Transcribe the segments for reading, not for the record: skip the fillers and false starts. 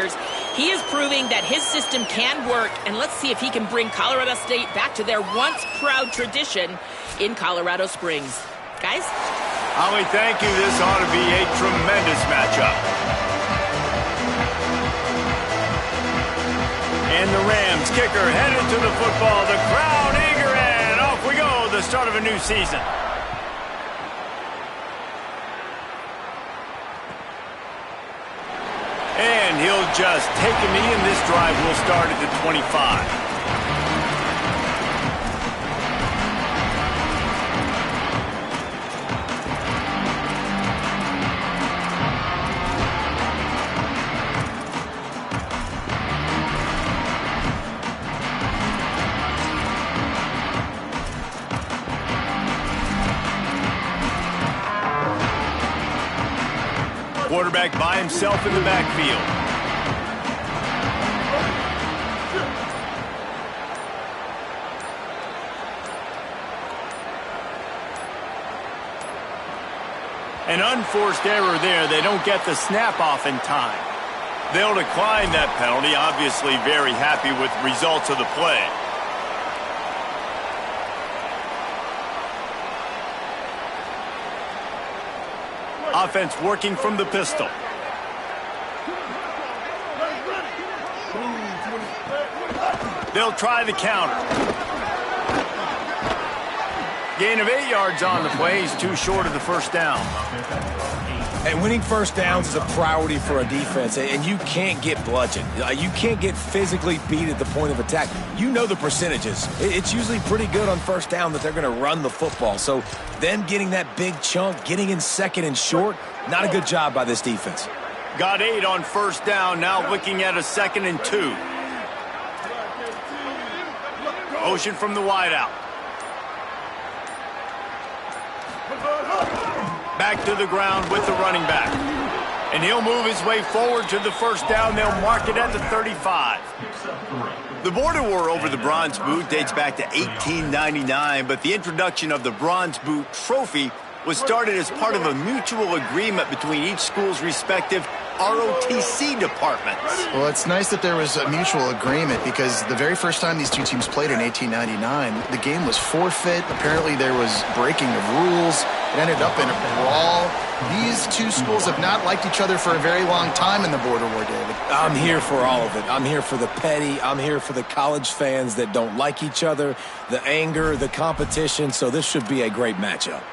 years. He is proving that his system can work, and let's see if he can bring Colorado State back to their once proud tradition in Colorado Springs. Guys? Holly, thank you. This ought to be a tremendous matchup. And the Rams kicker headed to the football. The crowd eager, and off we go. The start of a new season. And he'll just take a knee, and this drive will start at the 25. Quarterback by himself in the backfield. An unforced error there. They don't get the snap off in time. They'll decline that penalty. Obviously very happy with the results of the play. Offense working from the pistol. They'll try the counter. Gain of 8 yards on the play. He's too short of the first down. And winning first downs is a priority for a defense, and you can't get bludgeoned. You can't get physically beat at the point of attack. You know the percentages. It's usually pretty good on first down that they're going to run the football. So them getting that big chunk, getting in second and short, not a good job by this defense. Got 8 on first down, now looking at a 2nd and 2. Motion from the wideout. Back to the ground with the running back. And he'll move his way forward to the first down. They'll mark it at the 35. The border war over the Bronze Boot dates back to 1899, but the introduction of the Bronze Boot trophy was started as part of a mutual agreement between each school's respective ROTC departments. Well, it's nice that there was a mutual agreement, because the very first time these two teams played in 1899, the game was forfeit. Apparently there was breaking of rules. It ended up in a brawl. These two schools have not liked each other for a very long time in the border war, David. I'm here for all of it. I'm here for the petty. I'm here for the college fans that don't like each other, the anger, the competition. So this should be a great matchup.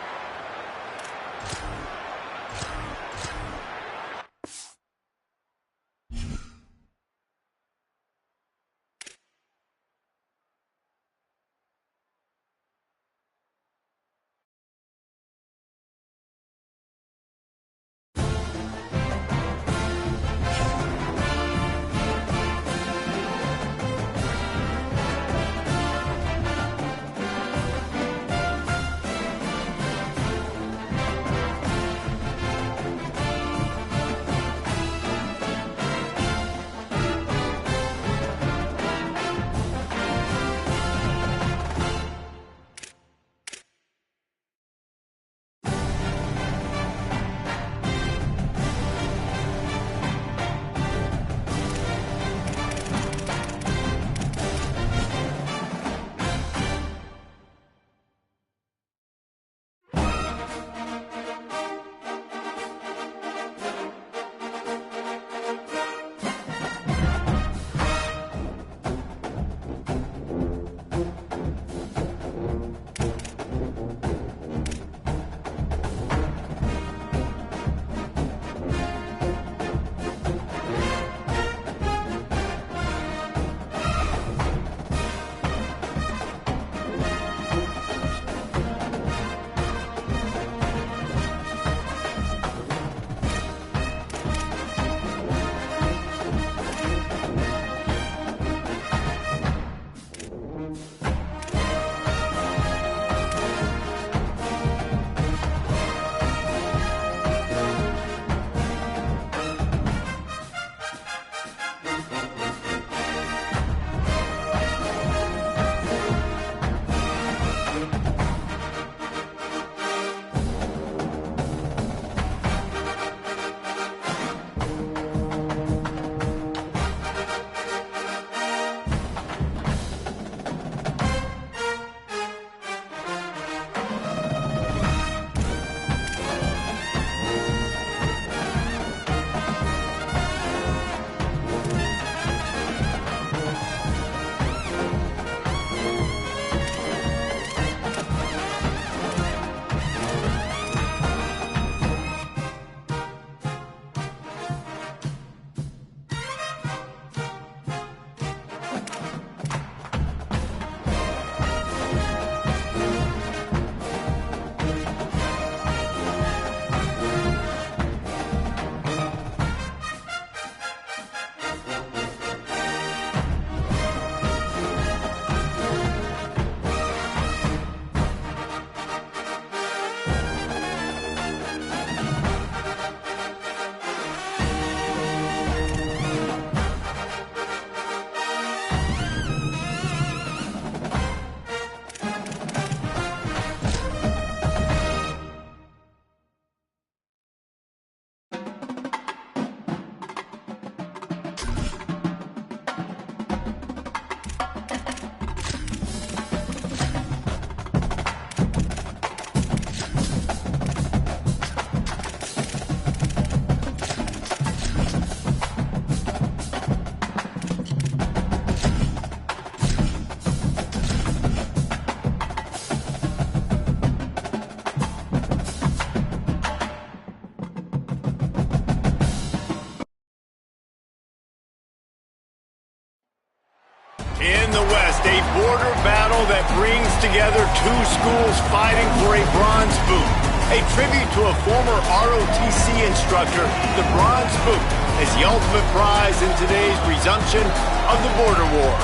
that brings together two schools fighting for a bronze boot. A tribute to a former ROTC instructor, the Bronze Boot is the ultimate prize in today's resumption of the border war.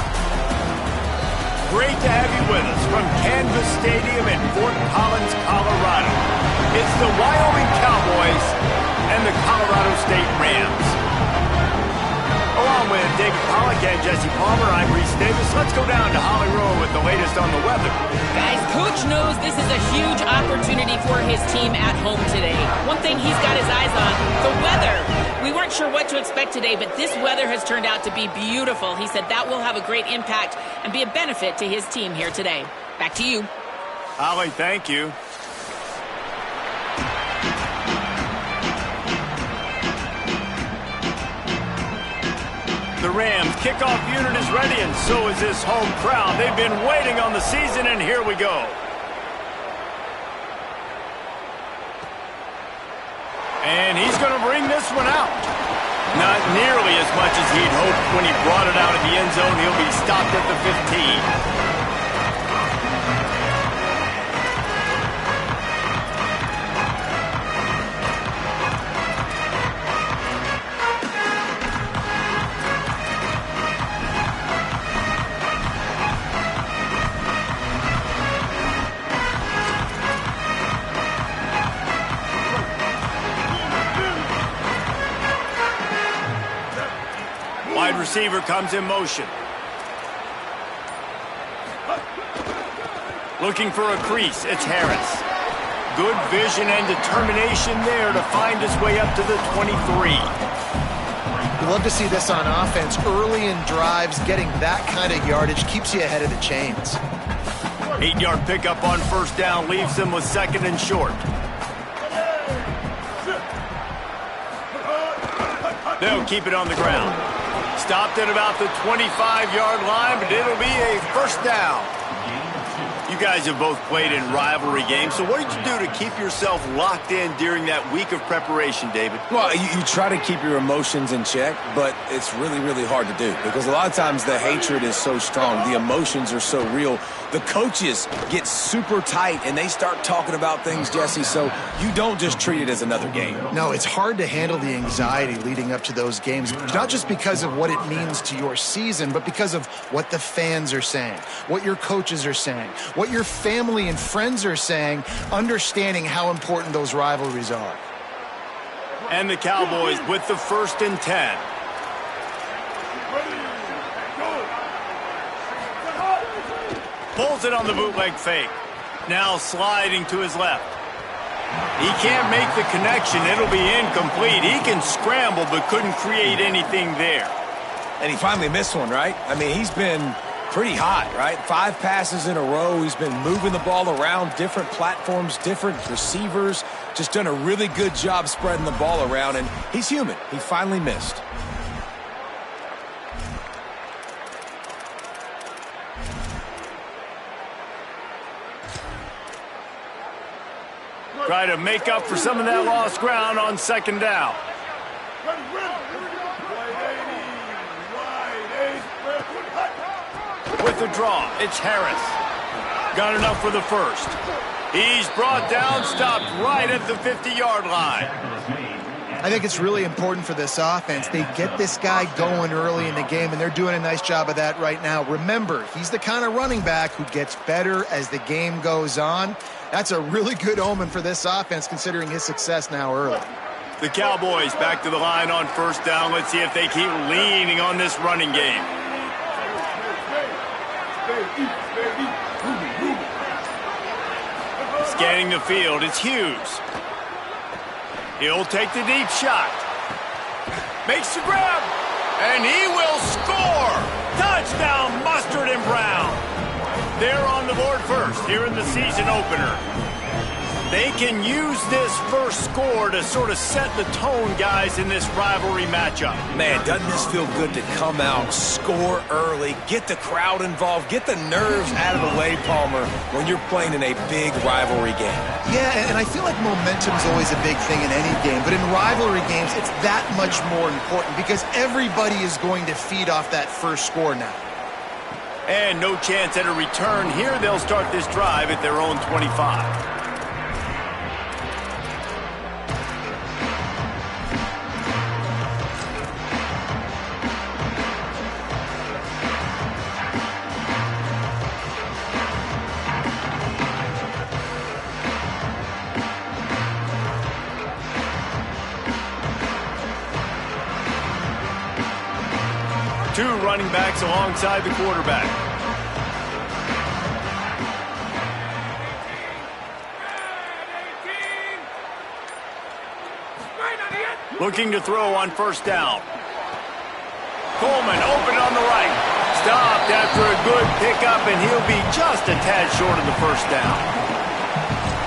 Great to have you with us from Canvas Stadium in Fort Collins, Colorado. It's the Wyoming Cowboys and the Colorado State Rams. Along with David Pollack and Jesse Palmer, I'm Reese Davis. Let's go down to Holly Rowe with the latest on the weather. Guys, Coach knows this is a huge opportunity for his team at home today. One thing he's got his eyes on, the weather. We weren't sure what to expect today, but this weather has turned out to be beautiful. He said that will have a great impact and be a benefit to his team here today. Back to you. Holly, thank you. The Rams kickoff unit is ready, and so is this home crowd. They've been waiting on the season, and here we go. And he's going to bring this one out. Not nearly as much as he'd hoped when he brought it out of the end zone. He'll be stopped at the 15. Wide receiver comes in motion. Looking for a crease, it's Harris. Good vision and determination there to find his way up to the 23. You love to see this on offense. Early in drives, getting that kind of yardage keeps you ahead of the chains. 8-yard pickup on first down leaves them with second and short. They'll keep it on the ground. Stopped at about the 25-yard line, but it'll be a first down. You guys have both played in rivalry games, so what did you do to keep yourself locked in during that week of preparation, David? Well, you try to keep your emotions in check, but it's really, really hard to do because a lot of times the hatred is so strong. The emotions are so real. The coaches get super tight, and they start talking about things, Jesse, so you don't just treat it as another game. No, it's hard to handle the anxiety leading up to those games, not just because of what it means to your season, but because of what the fans are saying, what your coaches are saying, what your family and friends are saying, understanding how important those rivalries are. And the Cowboys with the 1st and 10. Pulls it on the bootleg fake. Now sliding to his left. He can't make the connection. It'll be incomplete. He can scramble but couldn't create anything there. And he finally missed one, right? I mean, he's been pretty hot, right? 5 passes in a row. He's been moving the ball around, different platforms, different receivers. Just done a really good job spreading the ball around, and he's human. He finally missed. Try to make up for some of that lost ground on second down. With the draw, it's Harris. Got enough for the first. He's brought down, stopped right at the 50-yard line. I think it's really important for this offense. They get this guy going early in the game, and they're doing a nice job of that right now. Remember, he's the kind of running back who gets better as the game goes on. That's a really good omen for this offense, considering his success now early. The Cowboys back to the line on first down. Let's see if they keep leaning on this running game. Scanning the field, it's Hughes. He'll take the deep shot. Makes the grab, and he will score! Touchdown, Mustard and Brown. They're on the board first here in the season opener. They can use this first score to sort of set the tone, guys, in this rivalry matchup. Man, doesn't this feel good to come out, score early, get the crowd involved, get the nerves out of the way, Palmer, when you're playing in a big rivalry game? Yeah, and I feel like momentum's always a big thing in any game, but in rivalry games, it's that much more important because everybody is going to feed off that first score now. And no chance at a return here. They'll start this drive at their own 25. Two running backs alongside the quarterback. Looking to throw on first down. Coleman open on the right. Stopped after a good pickup, and he'll be just a tad short of the first down.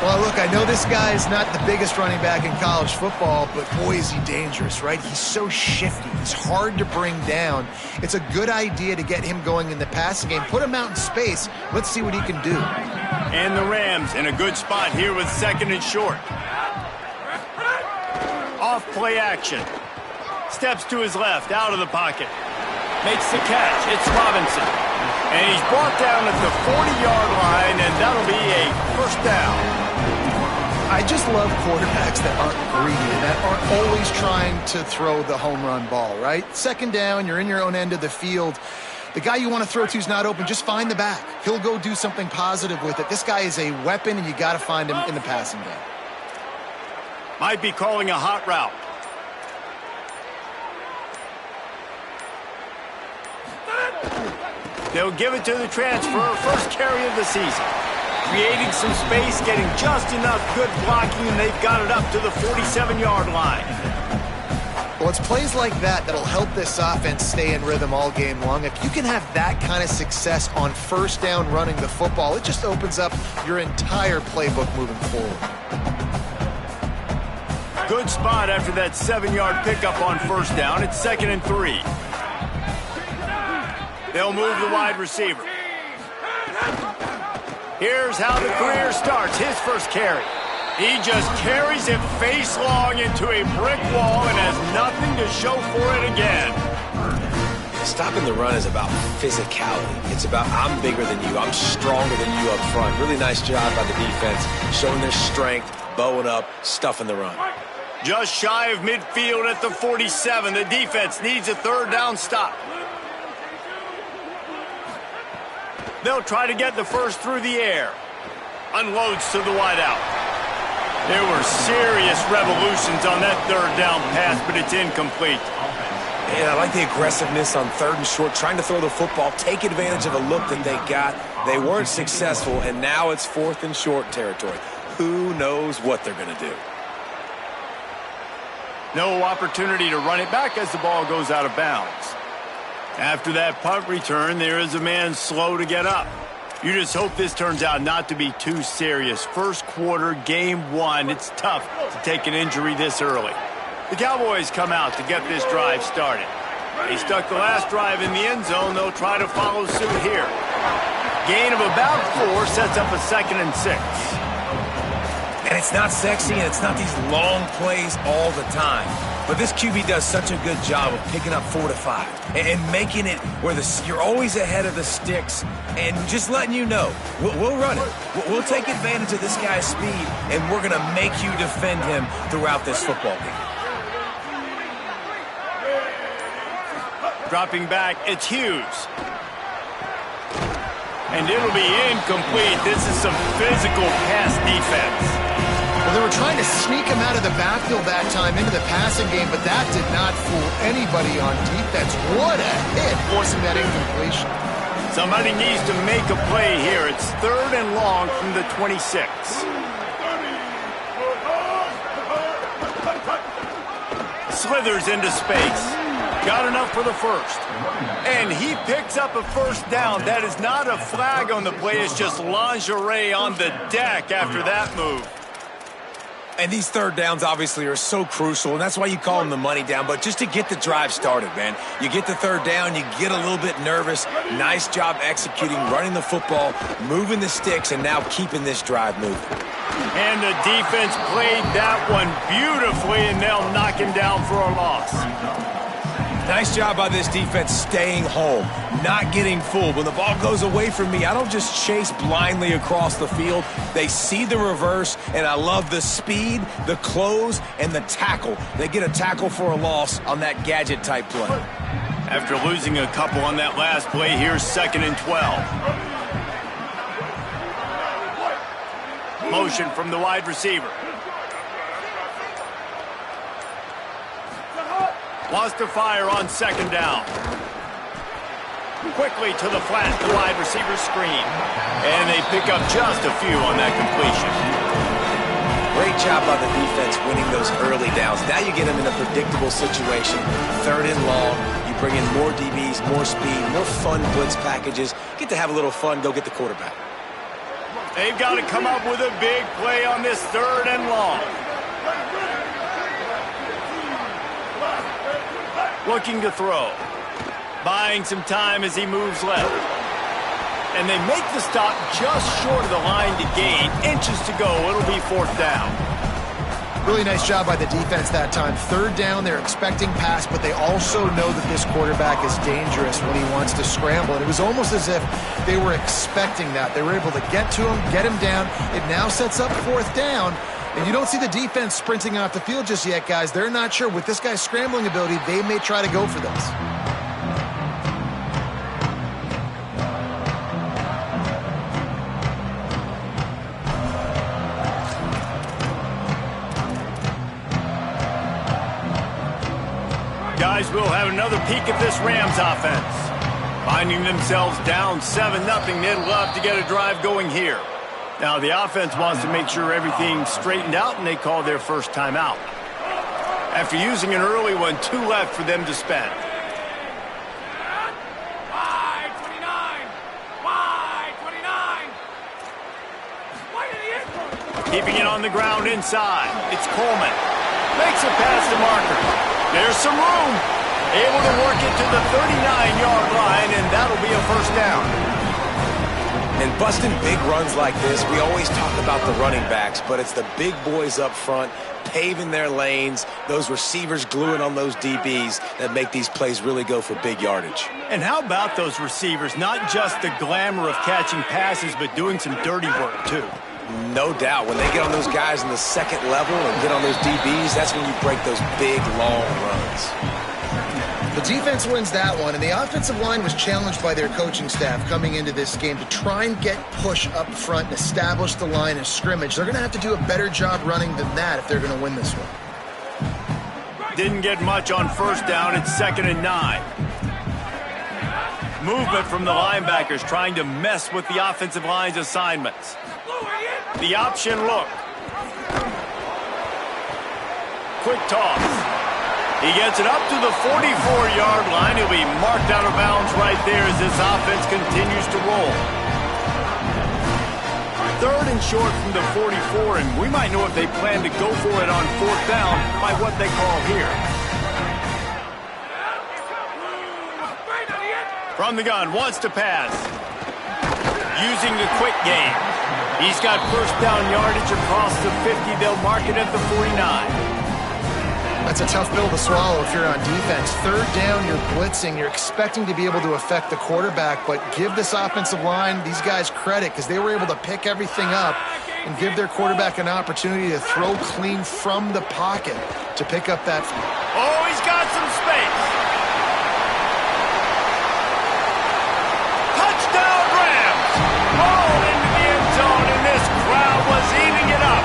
Well, look, I know this guy is not the biggest running back in college football, but boy, is he dangerous, right? He's so shifty. He's hard to bring down. It's a good idea to get him going in the passing game. Put him out in space. Let's see what he can do. And the Rams in a good spot here with second and short. Off play action. Steps to his left, out of the pocket. Makes the catch. It's Robinson. And he's brought down at the 40-yard line, and that'll be a first down. I just love quarterbacks that aren't greedy and that aren't always trying to throw the home run ball, right? Second down, you're in your own end of the field. The guy you want to throw to is not open. Just find the back. He'll go do something positive with it. This guy is a weapon, and you got to find him in the passing game. Might be calling a hot route. They'll give it to the transfer, first carry of the season. Creating some space, getting just enough good blocking, and they've got it up to the 47-yard line. Well, it's plays like that that'll help this offense stay in rhythm all game long. If you can have that kind of success on first down running the football, it just opens up your entire playbook moving forward. Good spot after that 7-yard pickup on first down. It's 2nd and 3. They'll move the wide receiver. Here's how the career starts. His first carry. He just carries it face long into a brick wall and has nothing to show for it again. Stopping the run is about physicality. It's about I'm bigger than you. I'm stronger than you up front. Really nice job by the defense, showing their strength, bowing up, stuffing the run. Just shy of midfield at the 47. The defense needs a third down stop. They'll try to get the first through the air. Unloads to the wideout. There were serious revolutions on that third down pass, but it's incomplete. Yeah, I like the aggressiveness on third and short, trying to throw the football, take advantage of a look that they got. They weren't successful, and now it's 4th and short territory. Who knows what they're going to do? No opportunity to run it back as the ball goes out of bounds. After that punt return, there is a man slow to get up. You just hope this turns out not to be too serious. First quarter, game 1. It's tough to take an injury this early. The Cowboys come out to get this drive started. They stuck the last drive in the end zone. They'll try to follow suit here. Gain of about 4 sets up a 2nd and 6. And it's not sexy, and it's not these long plays all the time. But this QB does such a good job of picking up 4 to 5 and making it where you're always ahead of the sticks and just letting you know, we'll run it. We'll take advantage of this guy's speed, and we're going to make you defend him throughout this football game. Dropping back, it's Hughes. And it'll be incomplete. This is some physical pass defense. Well, they were trying to sneak him out of the backfield that time into the passing game, but that did not fool anybody on defense. What a hit, forcing that incompletion. Somebody needs to make a play here. It's 3rd and long from the 26. Slithers into space. Got enough for the first. And he picks up a first down. That is not a flag on the play. It's just lingerie on the deck after that move. And these third downs obviously are so crucial, and that's why you call them the money down. But just to get the drive started, man, you get the third down, you get a little bit nervous. Nice job executing, running the football, moving the sticks, and now keeping this drive moving. And the defense played that one beautifully, and they'll knock him down for a loss. Nice job by this defense staying home, not getting fooled. When the ball goes away from me, I don't just chase blindly across the field. They see the reverse, and I love the speed, the close, and the tackle. They get a tackle for a loss on that gadget-type play. After losing a couple on that last play, here's 2nd and 12. Motion from the wide receiver. Wants to fire on 2nd down. Quickly to the flat, the wide receiver screen. And they pick up just a few on that completion. Great job by the defense winning those early downs. Now you get them in a predictable situation. 3rd and long. You bring in more DBs, more speed, more fun blitz packages. Get to have a little fun, go get the quarterback. They've got to come up with a big play on this 3rd and long. Looking to throw. Buying some time as he moves left. And they make the stop just short of the line to gain. Inches to go. It'll be 4th down. Really nice job by the defense that time. 3rd down, they're expecting pass, but they also know that this quarterback is dangerous when he wants to scramble. And it was almost as if they were expecting that. They were able to get to him, get him down. It now sets up 4th down. And you don't see the defense sprinting off the field just yet, guys. They're not sure. With this guy's scrambling ability, they may try to go for this. Guys, we'll have another peek at this Rams offense. Finding themselves down 7-0, they'd love to get a drive going here. Now, the offense wants to make sure everything's straightened out, and they call their first timeout. After using an early one, 2 left for them to spend. Wide 29! Wide 29! Keeping it on the ground inside. It's Coleman. Makes it past the marker. There's some room. Able to work it to the 39-yard line, and that'll be a 1st down. And busting big runs like this, we always talk about the running backs, but it's the big boys up front, paving their lanes, those receivers gluing on those DBs that make these plays really go for big yardage. And how about those receivers? Not just the glamour of catching passes, but doing some dirty work, too. No doubt. When they get on those guys in the 2nd level and get on those DBs, that's when you break those big, long runs. The defense wins that one, and the offensive line was challenged by their coaching staff coming into this game to try and get push up front and establish the line of scrimmage. They're going to have to do a better job running than that if they're going to win this one. Didn't get much on 1st down. It's 2nd and 9. Movement from the linebackers trying to mess with the offensive line's assignments. The option look. Quick toss. He gets it up to the 44-yard line. He'll be marked out of bounds right there as this offense continues to roll. 3rd and short from the 44, and we might know if they plan to go for it on 4th down by what they call here. From the gun, wants to pass. Using the quick game. He's got 1st down yardage across the 50. They'll mark it at the 49. That's a tough pill to swallow if you're on defense. 3rd down, you're blitzing. You're expecting to be able to affect the quarterback, but give this offensive line, these guys, credit because they were able to pick everything up and give their quarterback an opportunity to throw clean from the pocket to pick up that. Oh, he's got some space. Touchdown, Rams. Ball into the end zone, and this crowd was eating it up.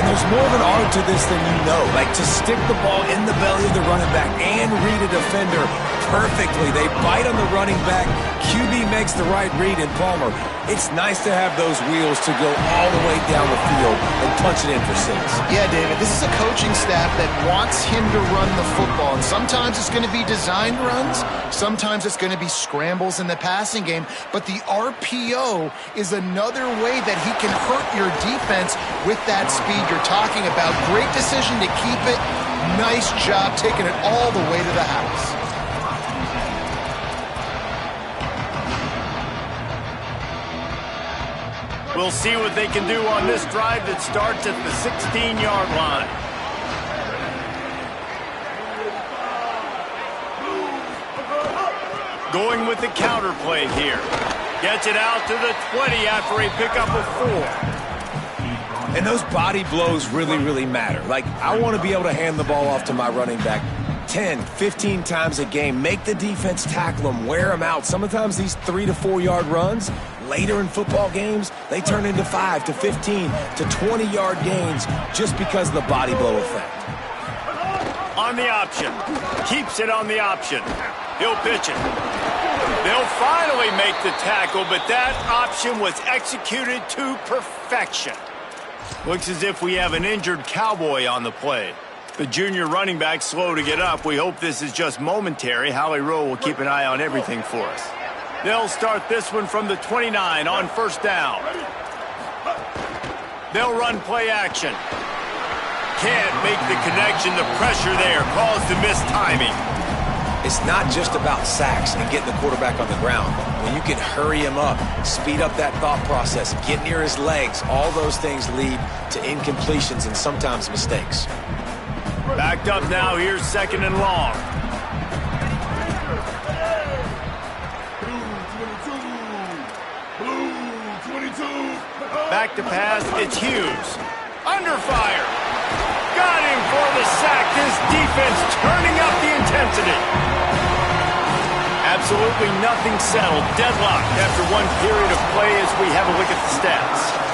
There's more of an art to this than you know. Like to stick the ball in the belly of the running back and read a defender perfectly. They bite on the running back. QB makes the right read in Palmer. It's nice to have those wheels to go all the way down the field and punch it in for 6. Yeah, David, this is a coaching staff that wants him to run the football. And sometimes it's going to be designed runs. Sometimes it's going to be scrambles in the passing game. But the RPO is another way that he can hurt your defense with that speed you're talking about. Great decision to keep it. Nice job taking it all the way to the house. We'll see what they can do on this drive that starts at the 16-yard line. Going with the counter play here. Gets it out to the 20 after a pickup of 4. And those body blows really, really matter. Like, I want to be able to hand the ball off to my running back 10, 15 times a game. Make the defense tackle them, wear them out. Sometimes these 3 to 4 yard runs, later in football games, they turn into 5 to 15 to 20 yard gains just because of the body blow effect. On the option. Keeps it on the option. He'll pitch it. They'll finally make the tackle, but that option was executed to perfection. Looks as if we have an injured Cowboy on the play. The junior running back slow to get up. We hope this is just momentary. Howie Rowe will keep an eye on everything for us. They'll start this one from the 29 on first down. They'll run play action. Can't make the connection. The pressure there caused the mistiming. It's not just about sacks and getting the quarterback on the ground. When you can hurry him up, speed up that thought process, get near his legs, all those things lead to incompletions and sometimes mistakes. Backed up now, here's second and long. Back to pass, it's Hughes. Under fire. Got him for the sack. This defense turning up the intensity. Absolutely nothing settled. Deadlocked after one period of play as we have a look at the stats.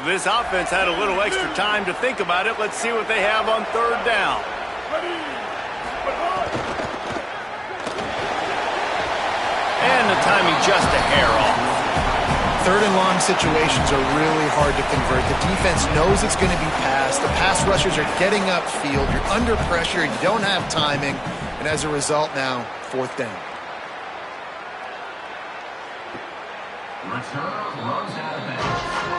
This offense had a little extra time to think about it. Let's see what they have on third down. And the timing just a hair off. Third and long situations are really hard to convert. The defense knows it's going to be passed. The pass rushers are getting upfield. You're under pressure. You don't have timing. And as a result now, fourth down. Return runs out of bounds.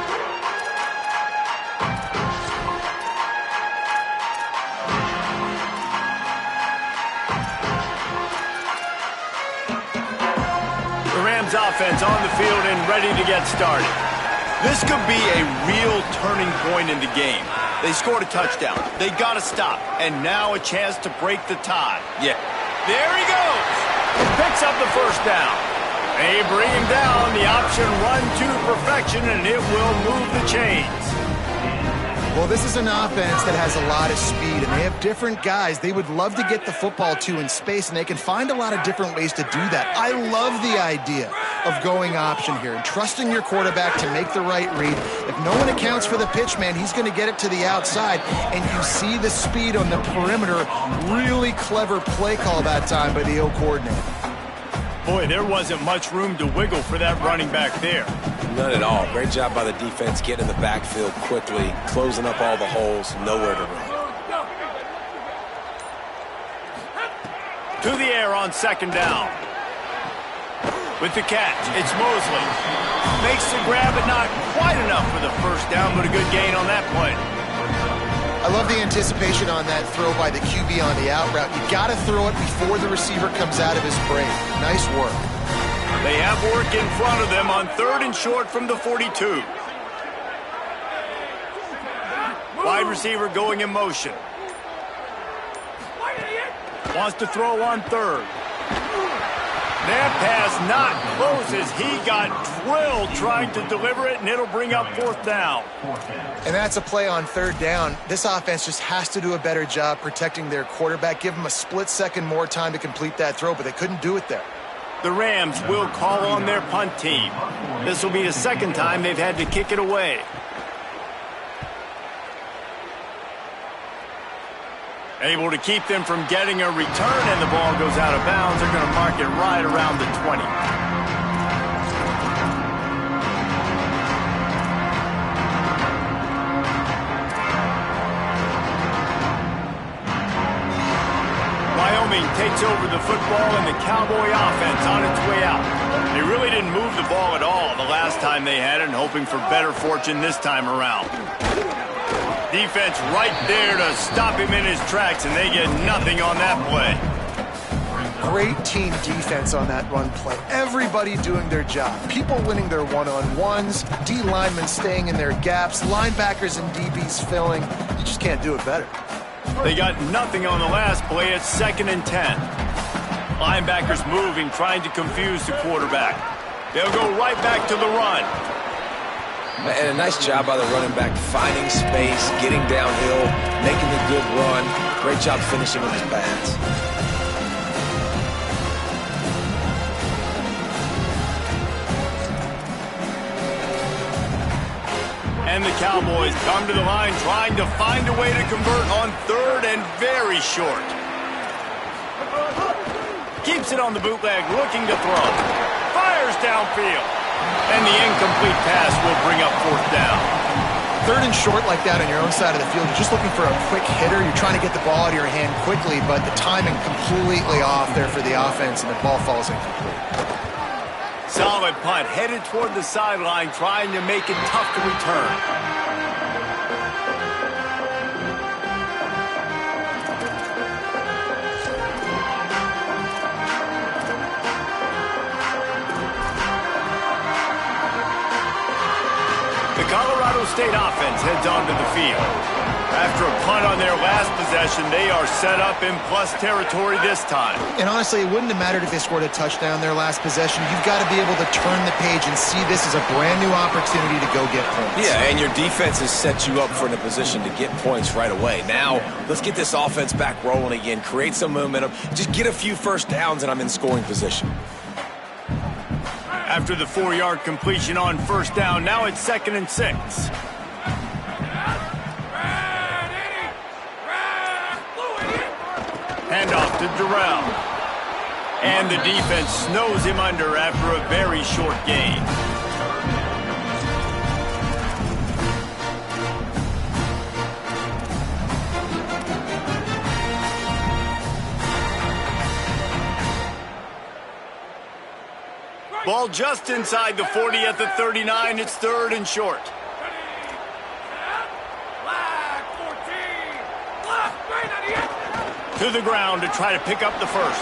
Rams offense on the field and ready to get started. This could be a real turning point in the game. They scored a touchdown. They got to stop. And now a chance to break the tie. Yeah. There he goes. Picks up the first down. They bring him down. The option run to perfection, and it will move the chains. Well, this is an offense that has a lot of speed, and they have different guys they would love to get the football to in space, and they can find a lot of different ways to do that. I love the idea of going option here and trusting your quarterback to make the right read. If no one accounts for the pitch, man, he's going to get it to the outside, and you see the speed on the perimeter. Really clever play call that time by the O coordinator. Boy, there wasn't much room to wiggle for that running back there. None at all. Great job by the defense getting in the backfield quickly, closing up all the holes, nowhere to run. To the air on second down. With the catch, it's Mosley. Makes the grab, but not quite enough for the first down, but a good gain on that play. I love the anticipation on that throw by the QB on the out route. You got to throw it before the receiver comes out of his break. Nice work. They have work in front of them on third and short from the 42. Wide receiver going in motion. Wants to throw on third. That pass not close as he got drilled trying to deliver it, and it'll bring up fourth down. And that's a play on third down. This offense just has to do a better job protecting their quarterback. Give them a split second more time to complete that throw, but they couldn't do it there. The Rams will call on their punt team. This will be the second time they've had to kick it away. Able to keep them from getting a return, and the ball goes out of bounds. They're going to mark it right around the 20. Wyoming takes over the football, and the Cowboy offense on its way out. They really didn't move the ball at all the last time they had it, and hoping for better fortune this time around. Defense right there to stop him in his tracks, and they get nothing on that play. great team defense on that run play. Everybody doing their job. People winning their one-on-ones, D linemen staying in their gaps, linebackers and DBs filling. You just can't do it better. They got nothing on the last play at 2nd and 10. Linebackers moving, trying to confuse the quarterback. They'll go right back to the run. And a nice job by the running back, finding space, getting downhill, making a good run. Great job finishing with his pads. And the Cowboys come to the line trying to find a way to convert on 3rd and very short. Keeps it on the bootleg, looking to throw. Fires downfield. And the incomplete pass will bring up 4th down. 3rd and short like that on your own side of the field, you're just looking for a quick hitter. You're trying to get the ball out of your hand quickly, but the timing completely off there for the offense, and the ball falls incomplete. Solid punt, headed toward the sideline, trying to make it tough to return. The Colorado State offense heads onto the field. After a punt on their last possession, they are set up in plus territory this time. And honestly, it wouldn't have mattered if they scored a touchdown their last possession. You've got to be able to turn the page and see this as a brand new opportunity to go get points. Yeah, and your defense has set you up for in a position to get points right away. Now, let's get this offense back rolling again, create some momentum, just get a few first downs, and I'm in scoring position. After the 4-yard completion on 1st down, now it's 2nd and 6. Handoff to Durrell. And the defense snows him under after a very short gain. Ball just inside the 40 at the 39. It's 3rd and short. To the ground to try to pick up the first.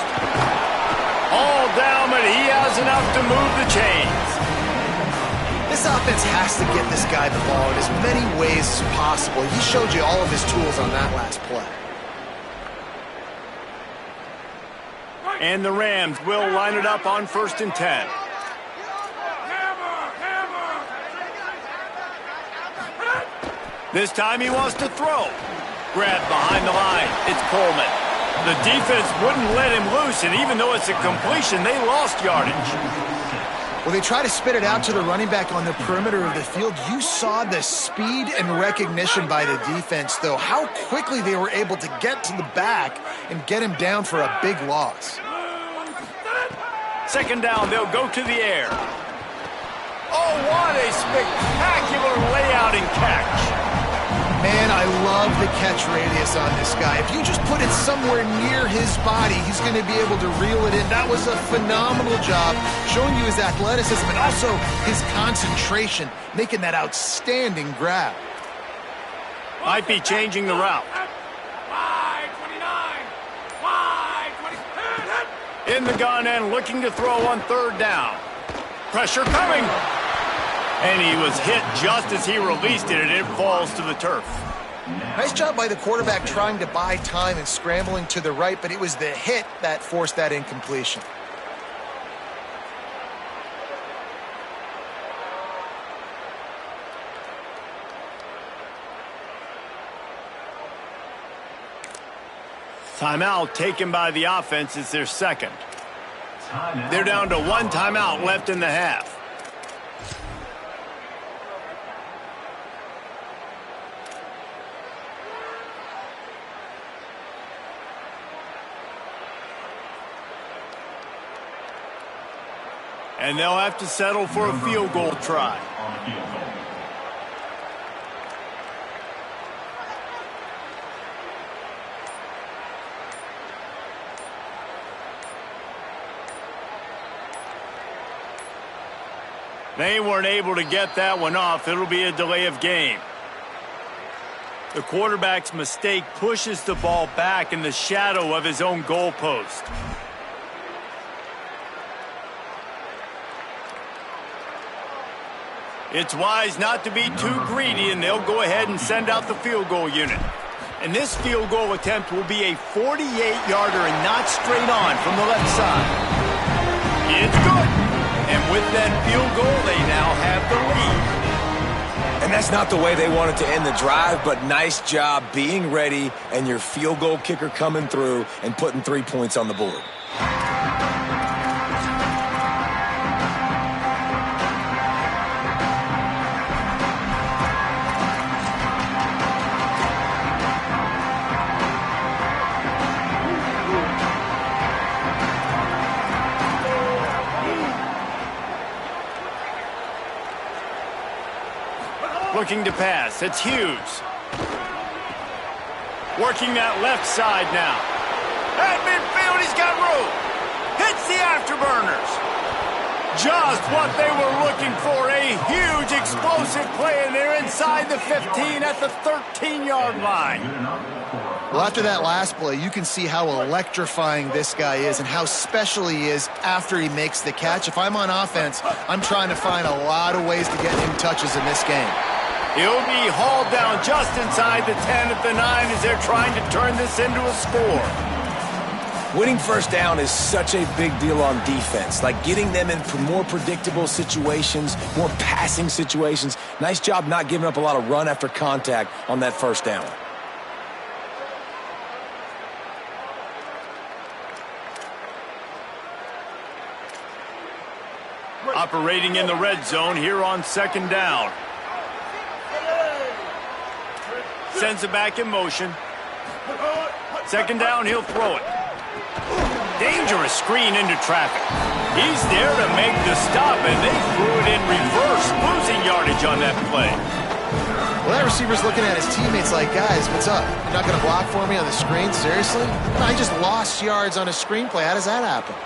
All down, but he has enough to move the chains. This offense has to get this guy the ball in as many ways as possible. He showed you all of his tools on that last play. And the Rams will line it up on 1st and 10. This time he wants to throw. Grabbed behind the line. It's Coleman. The defense wouldn't let him loose, and even though it's a completion, they lost yardage. Well, they try to spit it out to the running back on the perimeter of the field. You saw the speed and recognition by the defense, though, how quickly they were able to get to the back and get him down for a big loss. 2nd down, they'll go to the air. Oh, what a spectacular layout and catch. Man, I love the catch radius on this guy. If you just put it somewhere near his body, he's going to be able to reel it in. That was a phenomenal job, showing you his athleticism and also his concentration, making that outstanding grab. Might be changing the route. In the gun and looking to throw on 3rd down. Pressure coming. And he was hit just as he released it, and it falls to the turf. Nice job by the quarterback trying to buy time and scrambling to the right, but it was the hit that forced that incompletion. Timeout taken by the offense. It's their 2nd. They're down to 1 timeout left in the half. And they'll have to settle for a field goal try. They weren't able to get that one off. It'll be a delay of game. The quarterback's mistake pushes the ball back in the shadow of his own goalpost. It's wise not to be too greedy, and they'll go ahead and send out the field goal unit. And this field goal attempt will be a 48-yarder and not straight on from the left side. It's good. And with that field goal, they now have the lead. And that's not the way they wanted to end the drive, but nice job being ready and your field goal kicker coming through and putting 3 points on the board. Looking to pass, it's Hughes. Working that left side now. At midfield, he's got room. Hits the afterburners. Just what they were looking for, a huge explosive play, and they're inside the 15 at the 13-yard line. Well, after that last play, you can see how electrifying this guy is and how special he is after he makes the catch. If I'm on offense, I'm trying to find a lot of ways to get him touches in this game. He'll be hauled down just inside the 10 at the 9 as they're trying to turn this into a score. Winning first down is such a big deal on defense, like getting them in more predictable situations, more passing situations. Nice job not giving up a lot of run after contact on that first down. Operating in the red zone here on second down. Sends it back in motion. Second down, he'll throw it. Dangerous screen into traffic. He's there to make the stop, and they threw it in reverse, losing yardage on that play. Well, that receiver's looking at his teammates like, guys, what's up? You're not going to block for me on the screen? Seriously? I just lost yards on a screenplay. How does that happen?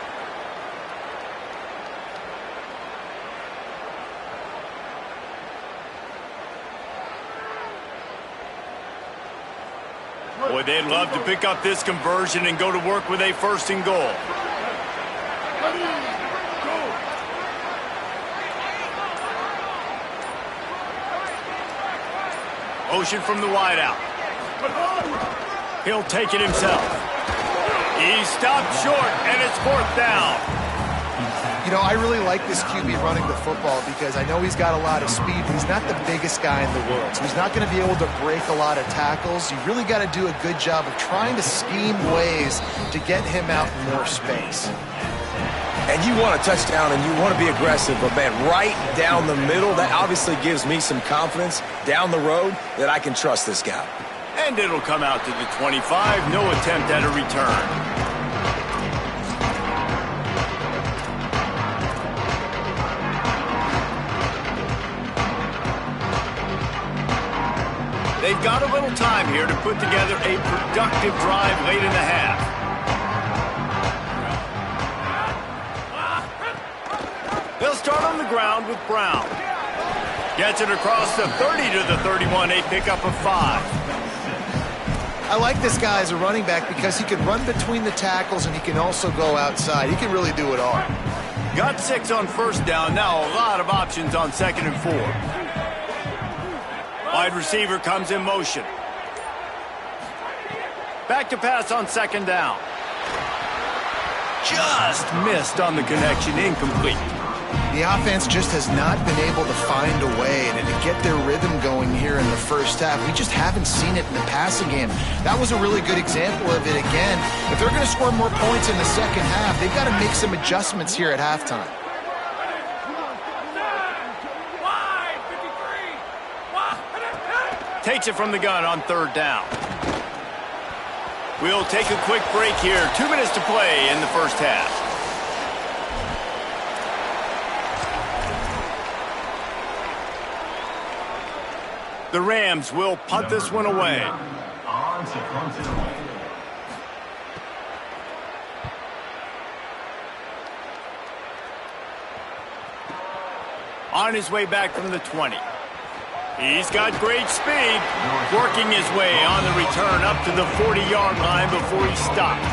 Boy, they'd love to pick up this conversion and go to work with a first and goal. Motion from the wideout. He'll take it himself. He stopped short, and it's fourth down. You know, I really like this QB running the football because I know he's got a lot of speed, but he's not the biggest guy in the world. So he's not going to be able to break a lot of tackles. You really got to do a good job of trying to scheme ways to get him out in more space. And you want a touchdown and you want to be aggressive, but man, right down the middle, that obviously gives me some confidence down the road that I can trust this guy. And it'll come out to the 25. No attempt at a return. They've got a little time here to put together a productive drive late in the half. They'll start on the ground with Brown. Gets it across the 30 to the 31, a pickup of 5. I like this guy as a running back because he can run between the tackles and he can also go outside. He can really do it all. Got 6 on first down. Now a lot of options on second and 4. Wide receiver comes in motion. Back to pass on second down. Just missed on the connection, incomplete. The offense just has not been able to find a way to get their rhythm going here in the first half. We just haven't seen it in the passing game. That was a really good example of it again. If they're going to score more points in the second half, they've got to make some adjustments here at halftime. Takes it from the gun on third down. We'll take a quick break here. 2 minutes to play in the first half. The Rams will punt this one away. On his way back from the 20. He's got great speed, working his way on the return up to the 40-yard line before he stopped.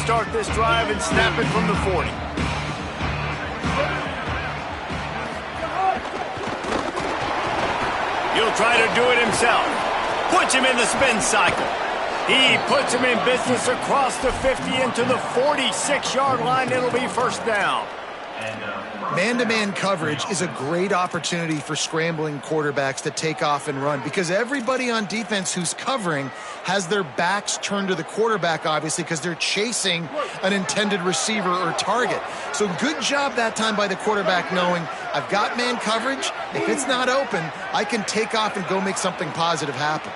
start this drive and snap it from the 40. He'll try to do it himself. Puts him in the spin cycle. He puts him in business across the 50 into the 46-yard line. It'll be first down. Man-to-man coverage is a great opportunity for scrambling quarterbacks to take off and run because everybody on defense who's covering has their backs turned to the quarterback, obviously, because they're chasing an intended receiver or target. So good job that time by the quarterback knowing I've got man coverage. If it's not open, I can take off and go make something positive happen.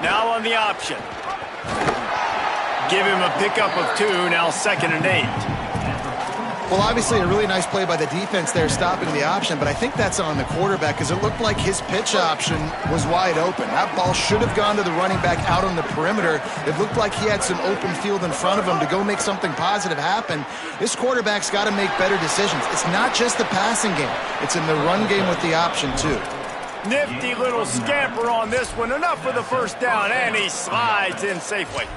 Now on the option. Give him a pickup of 2, now 2nd and 8. Well, obviously a really nice play by the defense there stopping the option, but I think that's on the quarterback because it looked like his pitch option was wide open. That ball should have gone to the running back out on the perimeter. It looked like he had some open field in front of him to go make something positive happen. This quarterback's got to make better decisions. It's not just the passing game. It's in the run game with the option, too. Nifty little scamper on this one. Enough for the first down, and he slides in safely.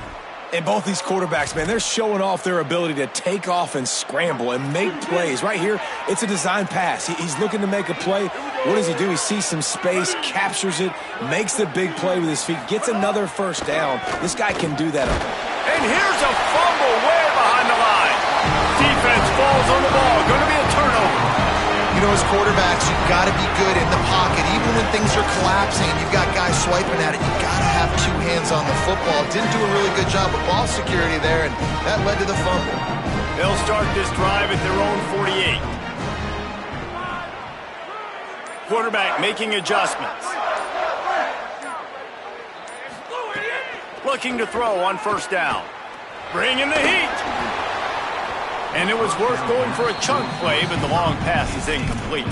And both these quarterbacks, man, they're showing off their ability to take off and scramble and make plays. Right here, it's a design pass. He's looking to make a play. What does he do? He sees some space, captures it, makes the big play with his feet, gets another first down. This guy can do that. And here's a fumble way behind the line. Defense falls on the ball. Going to be a turnover. You know, as quarterbacks, you've got to be good in the pocket. Even when things are collapsing and you've got guys swiping at it, you've got to have 2 hands on the football. Didn't do a really good job of ball security there, and that led to the fumble. They'll start this drive at their own 48. Quarterback making adjustments. Looking to throw on first down. Bringing the heat. And it was worth going for a chunk play, but the long pass is incomplete.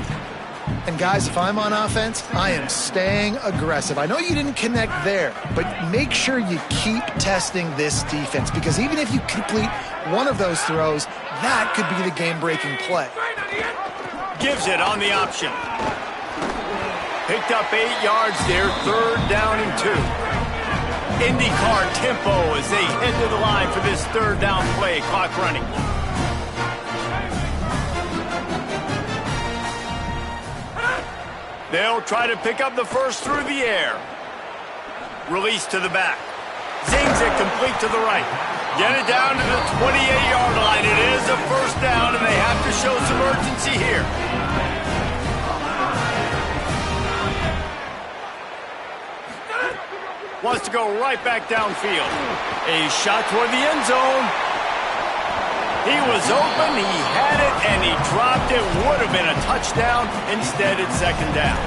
And guys, if I'm on offense, I am staying aggressive. I know you didn't connect there, but make sure you keep testing this defense because even if you complete one of those throws, that could be the game-breaking play. Gives it on the option. Picked up 8 yards there, 3rd down and 2. IndyCar tempo as they head to the line for this 3rd down play. Clock running. They'll try to pick up the first through the air. Release to the back. Zings it complete to the right. Get it down to the 28-yard line. It is a first down, and they have to show some urgency here. Wants to go right back downfield. A shot toward the end zone. He was open, he had it, and he dropped it. Would have been a touchdown. Instead, it's 2nd down.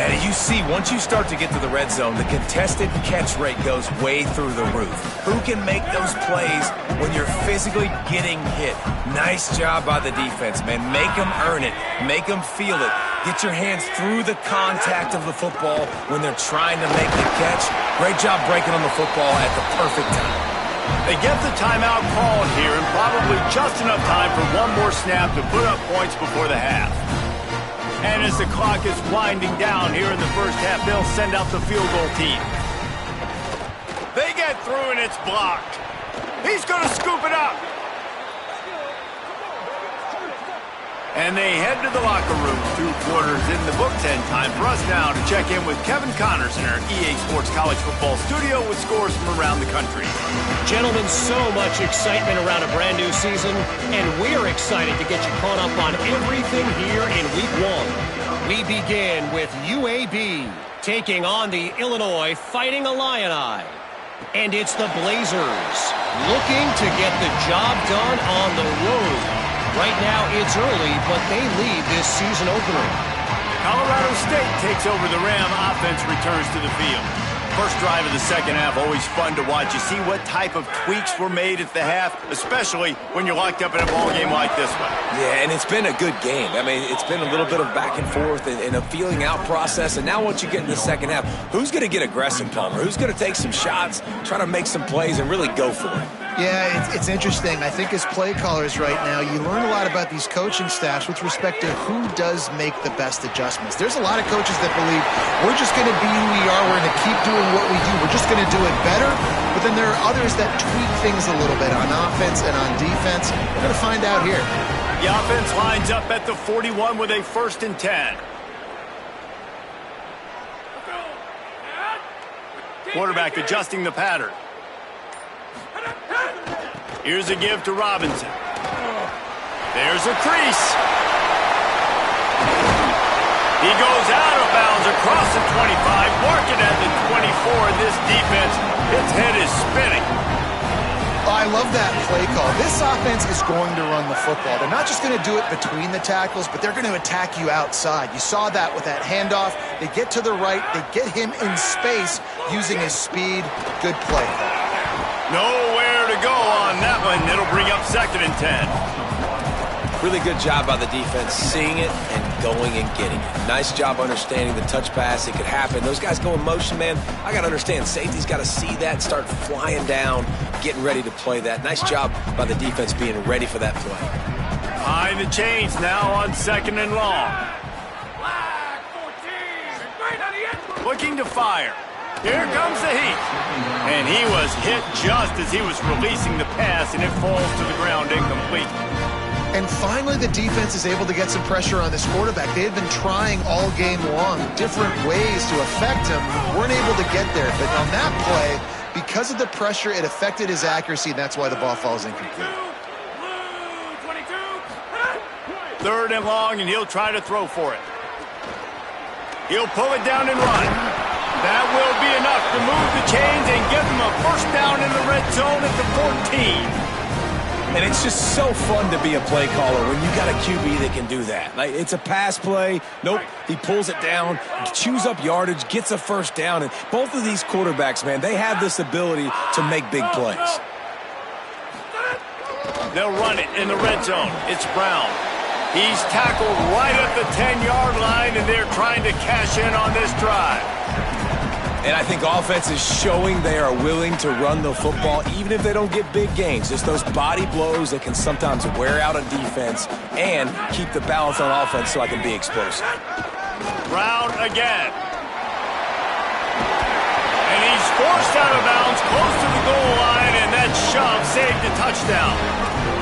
Man, you see, once you start to get to the red zone, the contested catch rate goes way through the roof. Who can make those plays when you're physically getting hit? Nice job by the defense, man. Make them earn it. Make them feel it. Get your hands through the contact of the football when they're trying to make the catch. Great job breaking on the football at the perfect time. They get the timeout called here and probably just enough time for one more snap to put up points before the half. And as the clock is winding down here in the first half, they'll send out the field goal team. They get through and it's blocked. He's going to scoop it up. And they head to the locker room. 2 quarters in the books, and time for us now to check in with Kevin Connors in our EA Sports College Football studio with scores from around the country. Gentlemen, so much excitement around a brand new season, and we're excited to get you caught up on everything here in Week 1. We begin with UAB taking on the Illinois Fighting Illini. And it's the Blazers looking to get the job done on the road. Right now, it's early, but they lead this season opener. Colorado State takes over the Ram. Offense returns to the field. First drive of the second half, always fun to watch. You see what type of tweaks were made at the half, especially when you're locked up in a ball game like this one. Yeah, and it's been a good game. I mean, it's been a little bit of back and forth and a feeling out process. And now once you get in the second half, who's going to get aggressive, Palmer? Who's going to take some shots, try to make some plays, and really go for it? Yeah, it's interesting. I think as play callers right now, you learn a lot about these coaching staffs with respect to who does make the best adjustments. There's a lot of coaches that believe we're just going to be who we are. We're going to keep doing what we do. We're just going to do it better. But then there are others that tweak things a little bit on offense and on defense. We're going to find out here. The offense lines up at the 41 with a 1st and 10. Quarterback adjusting the pattern. Here's a give to Robinson. There's a crease. He goes out of bounds across the 25, marking at the 24. This defense, its head is spinning. I love that play call. This offense is going to run the football. They're not just going to do it between the tackles, but they're going to attack you outside. You saw that with that handoff. They get to the right. They get him in space using his speed. Good play call. Nowhere to go on that one. It'll bring up 2nd and 10. Really good job by the defense seeing it and going and getting it. Nice job understanding the touch pass. It could happen. Those guys go in motion, man. I got to understand. Safety's got to see that, start flying down, getting ready to play that. Nice job by the defense being ready for that play. Behind the chains now on 2nd and long. Looking to fire. Here comes the heat. And he was hit just as he was releasing the pass, and it falls to the ground incomplete. And finally, the defense is able to get some pressure on this quarterback. They had been trying all game long different ways to affect him. Weren't able to get there. But on that play, because of the pressure, it affected his accuracy, and that's why the ball falls incomplete. 3rd and long, and he'll try to throw for it. He'll pull it down and run. That will be enough to move the chains and give him a 1st down in the red zone at the 14. And it's just so fun to be a play caller when you got a QB that can do that. Like, it's a pass play. Nope, he pulls it down, chews up yardage, gets a 1st down. And both of these quarterbacks, man, they have this ability to make big plays. They'll run it in the red zone. It's Brown. He's tackled right at the 10-yard line, and they're trying to cash in on this drive. And I think offense is showing they are willing to run the football, even if they don't get big gains. Just those body blows that can sometimes wear out a defense and keep the balance on offense so I can be explosive. Brown again. And he's forced out of bounds close to the goal line, and that shove saved a touchdown.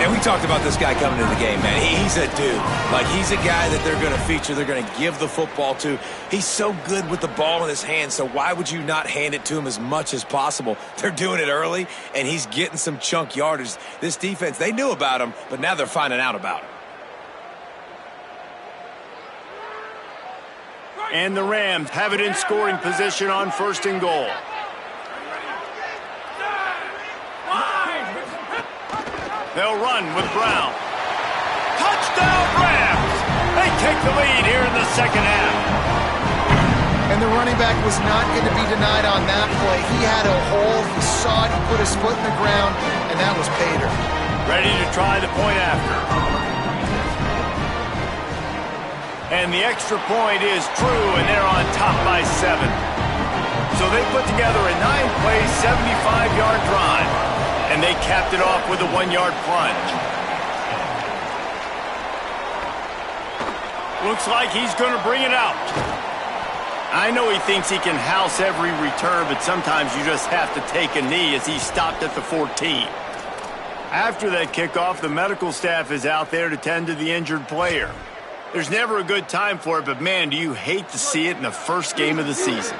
And we talked about this guy coming into the game, man. He's a dude. Like, he's a guy that they're going to feature, they're going to give the football to. He's so good with the ball in his hands, so why would you not hand it to him as much as possible? They're doing it early, and he's getting some chunk yardage. This defense, they knew about him, but now they're finding out about him. And the Rams have it in scoring position on 1st and goal. They'll run with Brown. Touchdown, Rams! They take the lead here in the 2nd half. And the running back was not going to be denied on that play. He had a hole. He saw it. He put his foot in the ground, and that was Pater. Ready to try the point after. And the extra point is true, and they're on top by 7. So they put together a 9-play, 75-yard drive. And they capped it off with a 1-yard plunge. Looks like he's going to bring it out. I know he thinks he can house every return, but sometimes you just have to take a knee as he stopped at the 14. After that kickoff, the medical staff is out there to tend to the injured player. There's never a good time for it, but man, do you hate to see it in the first game of the season.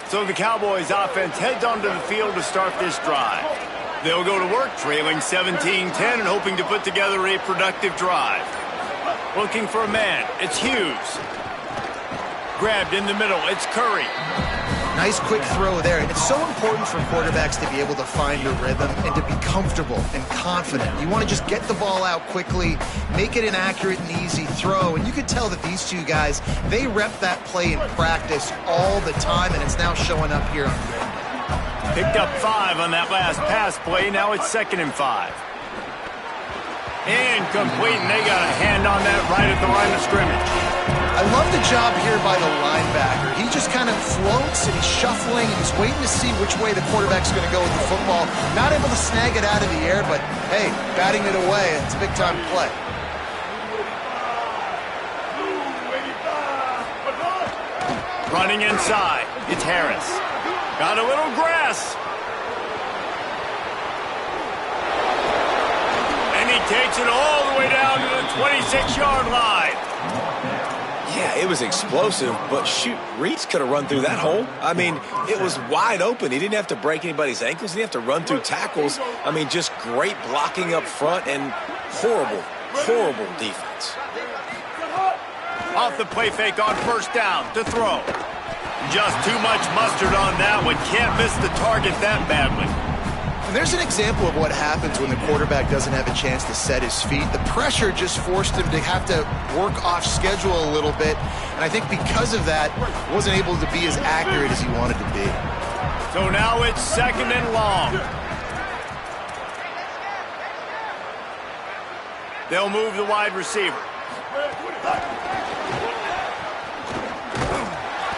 So the Cowboys offense heads onto the field to start this drive. They'll go to work trailing 17-10 and hoping to put together a productive drive. Looking for a man. It's Hughes. Grabbed in the middle. It's Curry. Nice quick throw there. And it's so important for quarterbacks to be able to find a rhythm and to be comfortable and confident. You want to just get the ball out quickly, make it an accurate and easy throw. And you could tell that these two guys, they rep that play in practice all the time, and it's now showing up here on the end. Picked up 5 on that last pass play. Now it's 2nd and 5. Incomplete, and they got a hand on that right at the line of scrimmage. I love the job here by the linebacker. He just kind of floats and he's shuffling and he's waiting to see which way the quarterback's going to go with the football. Not able to snag it out of the air, but hey, batting it away, it's a big-time play. Running inside, it's Harris. Got a little grass. And he takes it all the way down to the 26-yard line. Yeah, it was explosive, but shoot, Reese could have run through that hole. I mean, it was wide open. He didn't have to break anybody's ankles. He didn't have to run through tackles. I mean, just great blocking up front and horrible, horrible defense. Off the play fake on first down to throw. Just too much mustard on that one. Can't miss the target that badly. And there's an example of what happens when the quarterback doesn't have a chance to set his feet. The pressure just forced him to have to work off schedule a little bit. And I think because of that, wasn't able to be as accurate as he wanted to be. So now it's 2nd and long. They'll move the wide receiver.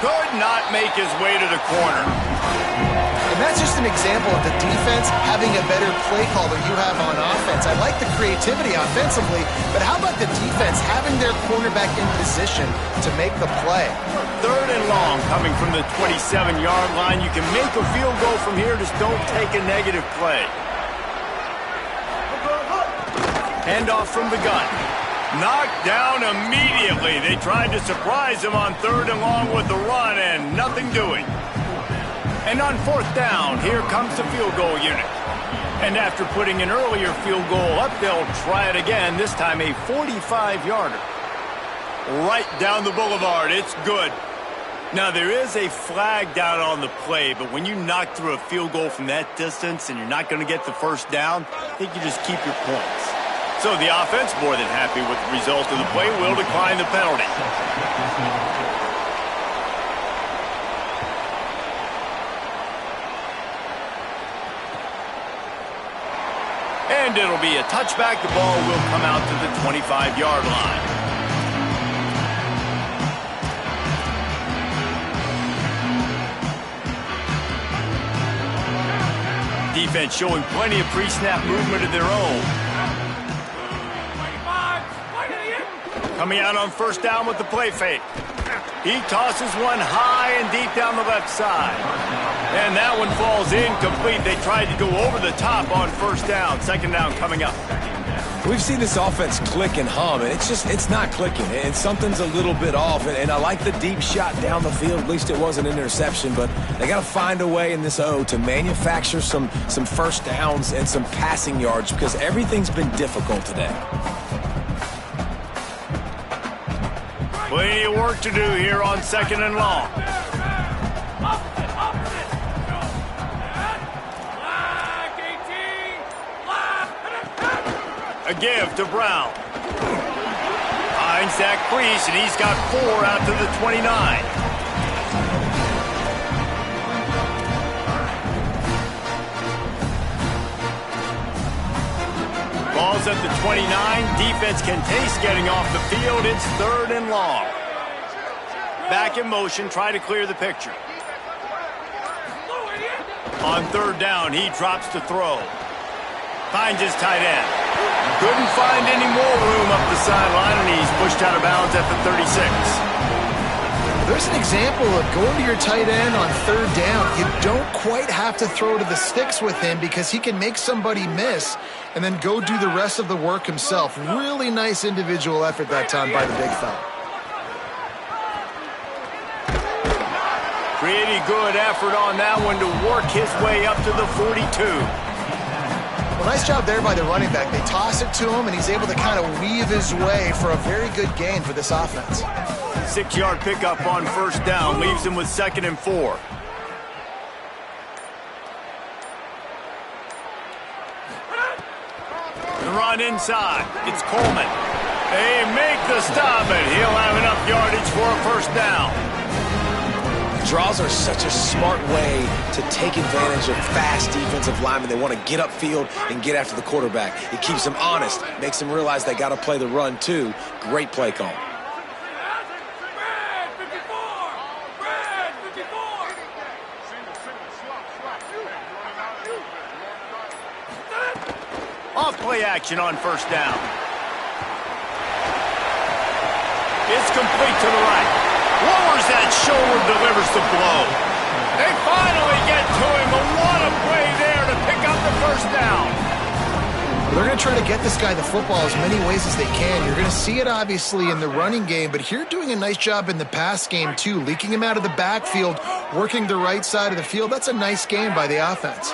Could not make his way to the corner. And that's just an example of the defense having a better play call than you have on offense. I like the creativity offensively, but how about the defense having their cornerback in position to make the play? 3rd and long coming from the 27-yard line. You can make a field goal from here, just don't take a negative play. Handoff from the gun. Knocked down immediately. They tried to surprise him on 3rd and long with the run, and nothing doing. And on 4th down, here comes the field goal unit. And after putting an earlier field goal up, they'll try it again, this time a 45-yarder. Right down the boulevard, it's good. Now, there is a flag down on the play, but when you knock through a field goal from that distance and you're not going to get the first down, I think you just keep your points. So the offense, more than happy with the result of the play, will decline the penalty. And it'll be a touchback. The ball will come out to the 25-yard line. Defense showing plenty of pre-snap movement of their own. Coming out on 1st down with the play fake. He tosses one high and deep down the left side. And that one falls incomplete. They tried to go over the top on 1st down. 2nd down coming up. We've seen this offense click and hum, and it's not clicking. And something's a little bit off. And I like the deep shot down the field. At least it wasn't an interception. But they got to find a way in this O to manufacture some 1st downs and some passing yards because everything's been difficult today. Plenty of work to do here on 2nd and long. A give to Brown. Finds that crease, and he's got 4 out to the 29. Ball's at the 29. Defense can taste getting off the field. It's 3rd and long. Back in motion, try to clear the picture. On 3rd down, he drops to throw. Finds his tight end. Couldn't find any more room up the sideline, and he's pushed out of bounds at the 36. There's an example of going to your tight end on 3rd down. You don't quite have to throw to the sticks with him because he can make somebody miss and then go do the rest of the work himself. Really nice individual effort that time by the big fella. Pretty good effort on that one to work his way up to the 42. Well, nice job there by the running back. They toss it to him, and he's able to kind of weave his way for a very good gain for this offense. 6-yard pickup on 1st down leaves him with 2nd and 4. The run inside. It's Coleman. They make the stop, and he'll have enough yardage for a 1st down. Draws are such a smart way to take advantage of fast defensive linemen. They want to get upfield and get after the quarterback. It keeps them honest, makes them realize they got to play the run too. Great play call. Red 54! Red 54! Off play action on first down. It's complete to the right. Lowers that shoulder, delivers the blow. They finally get to him, but what a play there to pick up the first down. They're going to try to get this guy the football as many ways as they can. You're going to see it, obviously, in the running game, but here doing a nice job in the pass game, too. Leaking him out of the backfield, working the right side of the field. That's a nice game by the offense.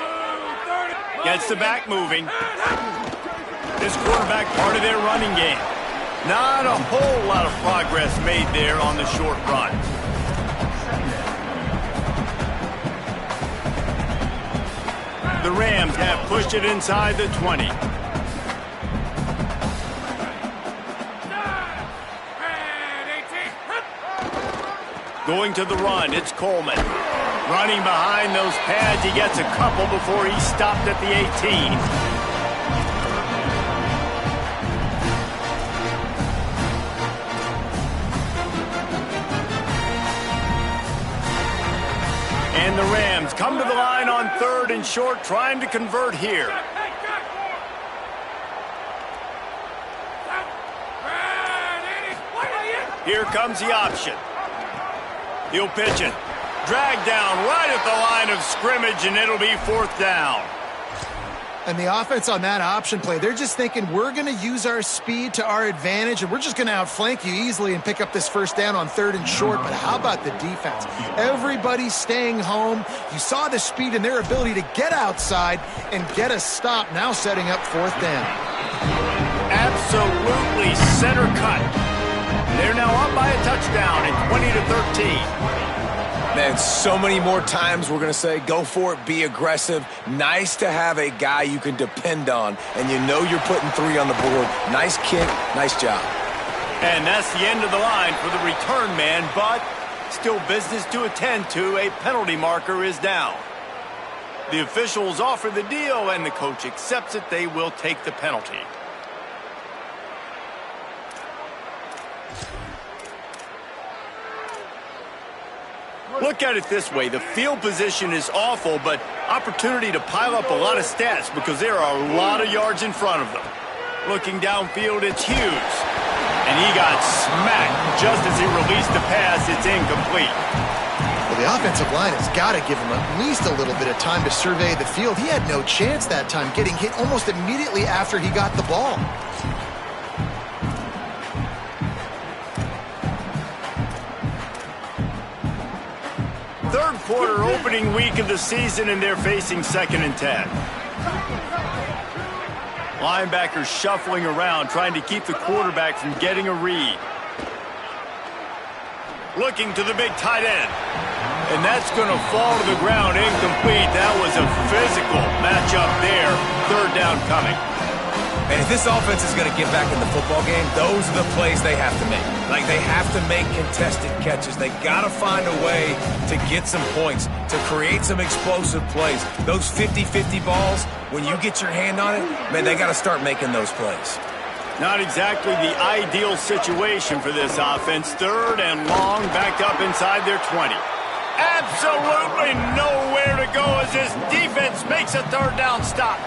Gets the back moving. This quarterback part of their running game. Not a whole lot of progress made there on the short run. The Rams have pushed it inside the 20. Going to the run, it's Coleman. Running behind those pads, he gets a couple before he's stopped at the 18. And the Rams come to the line on 3rd and short, trying to convert here. Here comes the option. He'll pitch it. Drag down right at the line of scrimmage, and it'll be 4th down. And the offense on that option play, they're just thinking we're going to use our speed to our advantage, and we're just going to outflank you easily and pick up this first down on 3rd and short. But how about the defense? Everybody's staying home. You saw the speed and their ability to get outside and get a stop, now setting up 4th down. Absolutely center cut. They're now up by a touchdown at 20-13. Man, so many more times we're going to say, go for it, be aggressive. Nice to have a guy you can depend on, and you know you're putting 3 on the board. Nice kick, nice job. And that's the end of the line for the return man, but still business to attend to. A penalty marker is down. The officials offer the deal, and the coach accepts it. They will take the penalty. Look at it this way. The field position is awful, but opportunity to pile up a lot of stats because there are a lot of yards in front of them. Looking downfield, it's Hughes. And he got smacked just as he released the pass. It's incomplete. Well, the offensive line has got to give him at least a little bit of time to survey the field. He had no chance that time, getting hit almost immediately after he got the ball. Third quarter, opening week of the season, and they're facing 2nd and 10. Linebackers shuffling around, trying to keep the quarterback from getting a read. Looking to the big tight end. And that's going to fall to the ground, incomplete. That was a physical matchup there. 3rd down coming. And if this offense is going to get back in the football game, those are the plays they have to make. Like, they have to make contested catches. They got to find a way to get some points, to create some explosive plays. Those 50-50 balls, when you get your hand on it, man, they got to start making those plays. Not exactly the ideal situation for this offense. 3rd and long, backed up inside their 20. Absolutely nowhere to go as this defense makes a 3rd down stop.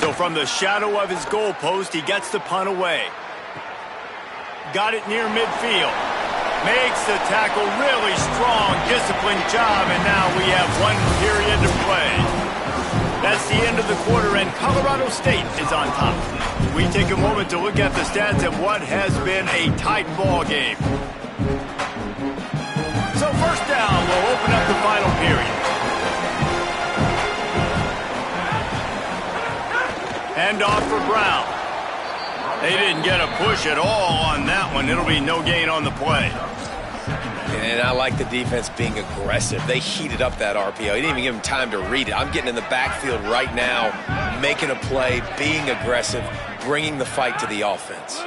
So from the shadow of his goalpost, he gets the punt away. Got it near midfield. Makes the tackle, really strong, disciplined job, and now we have 1 period to play. That's the end of the quarter, and Colorado State is on top. We take a moment to look at the stats of what has been a tight ball game. So 1st down will open up the final period. Handoff for Brown. They didn't get a push at all on that one. It'll be no gain on the play. And I like the defense being aggressive. They heated up that RPO. He didn't even give him time to read it. I'm getting in the backfield right now, making a play, being aggressive. bringing the fight to the offense.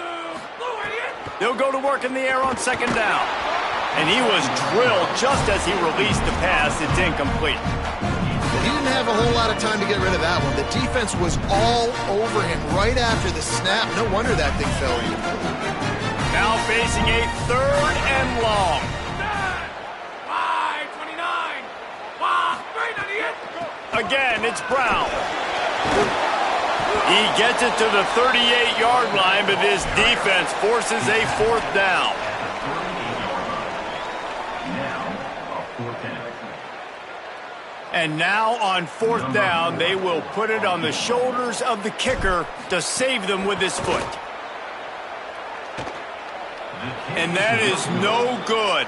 They'll go to work in the air on second down. And he was drilled just as he released the pass. It's incomplete. He didn't have a whole lot of time to get rid of that one. The defense was all over him right after the snap. No wonder that thing fell in. Now facing a 3rd and long. 5-29. Again, it's Brown. He gets it to the 38-yard line, but his defense forces a 4th down. And now on 4th down, they will put it on the shoulders of the kicker to save them with his foot. And that is no good.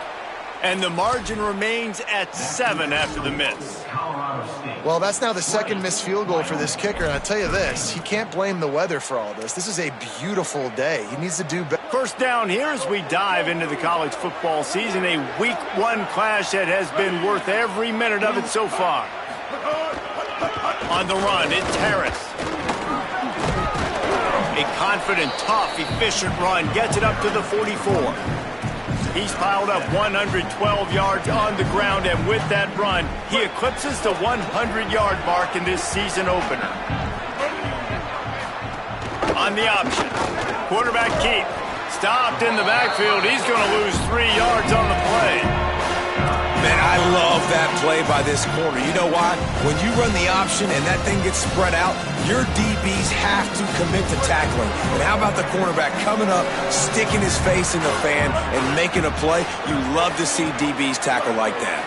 And the margin remains at 7 after the miss. Well, that's now the 2nd missed field goal for this kicker. And I'll tell you this, he can't blame the weather for all this. This is a beautiful day. He needs to do better. First down here as we dive into the college football season. A week 1 clash that has been worth every minute of it so far. On the run, it's Harris. A confident, tough, efficient run gets it up to the 44. He's piled up 112 yards on the ground, and with that run, he eclipses the 100-yard mark in this season opener. On the option, quarterback Keith stopped in the backfield. He's going to lose 3 yards on the play. Man, I love that play by this corner. You know why? When you run the option and that thing gets spread out, your DBs have to commit to tackling. And how about the cornerback coming up, sticking his face in the fan, and making a play? You love to see DBs tackle like that.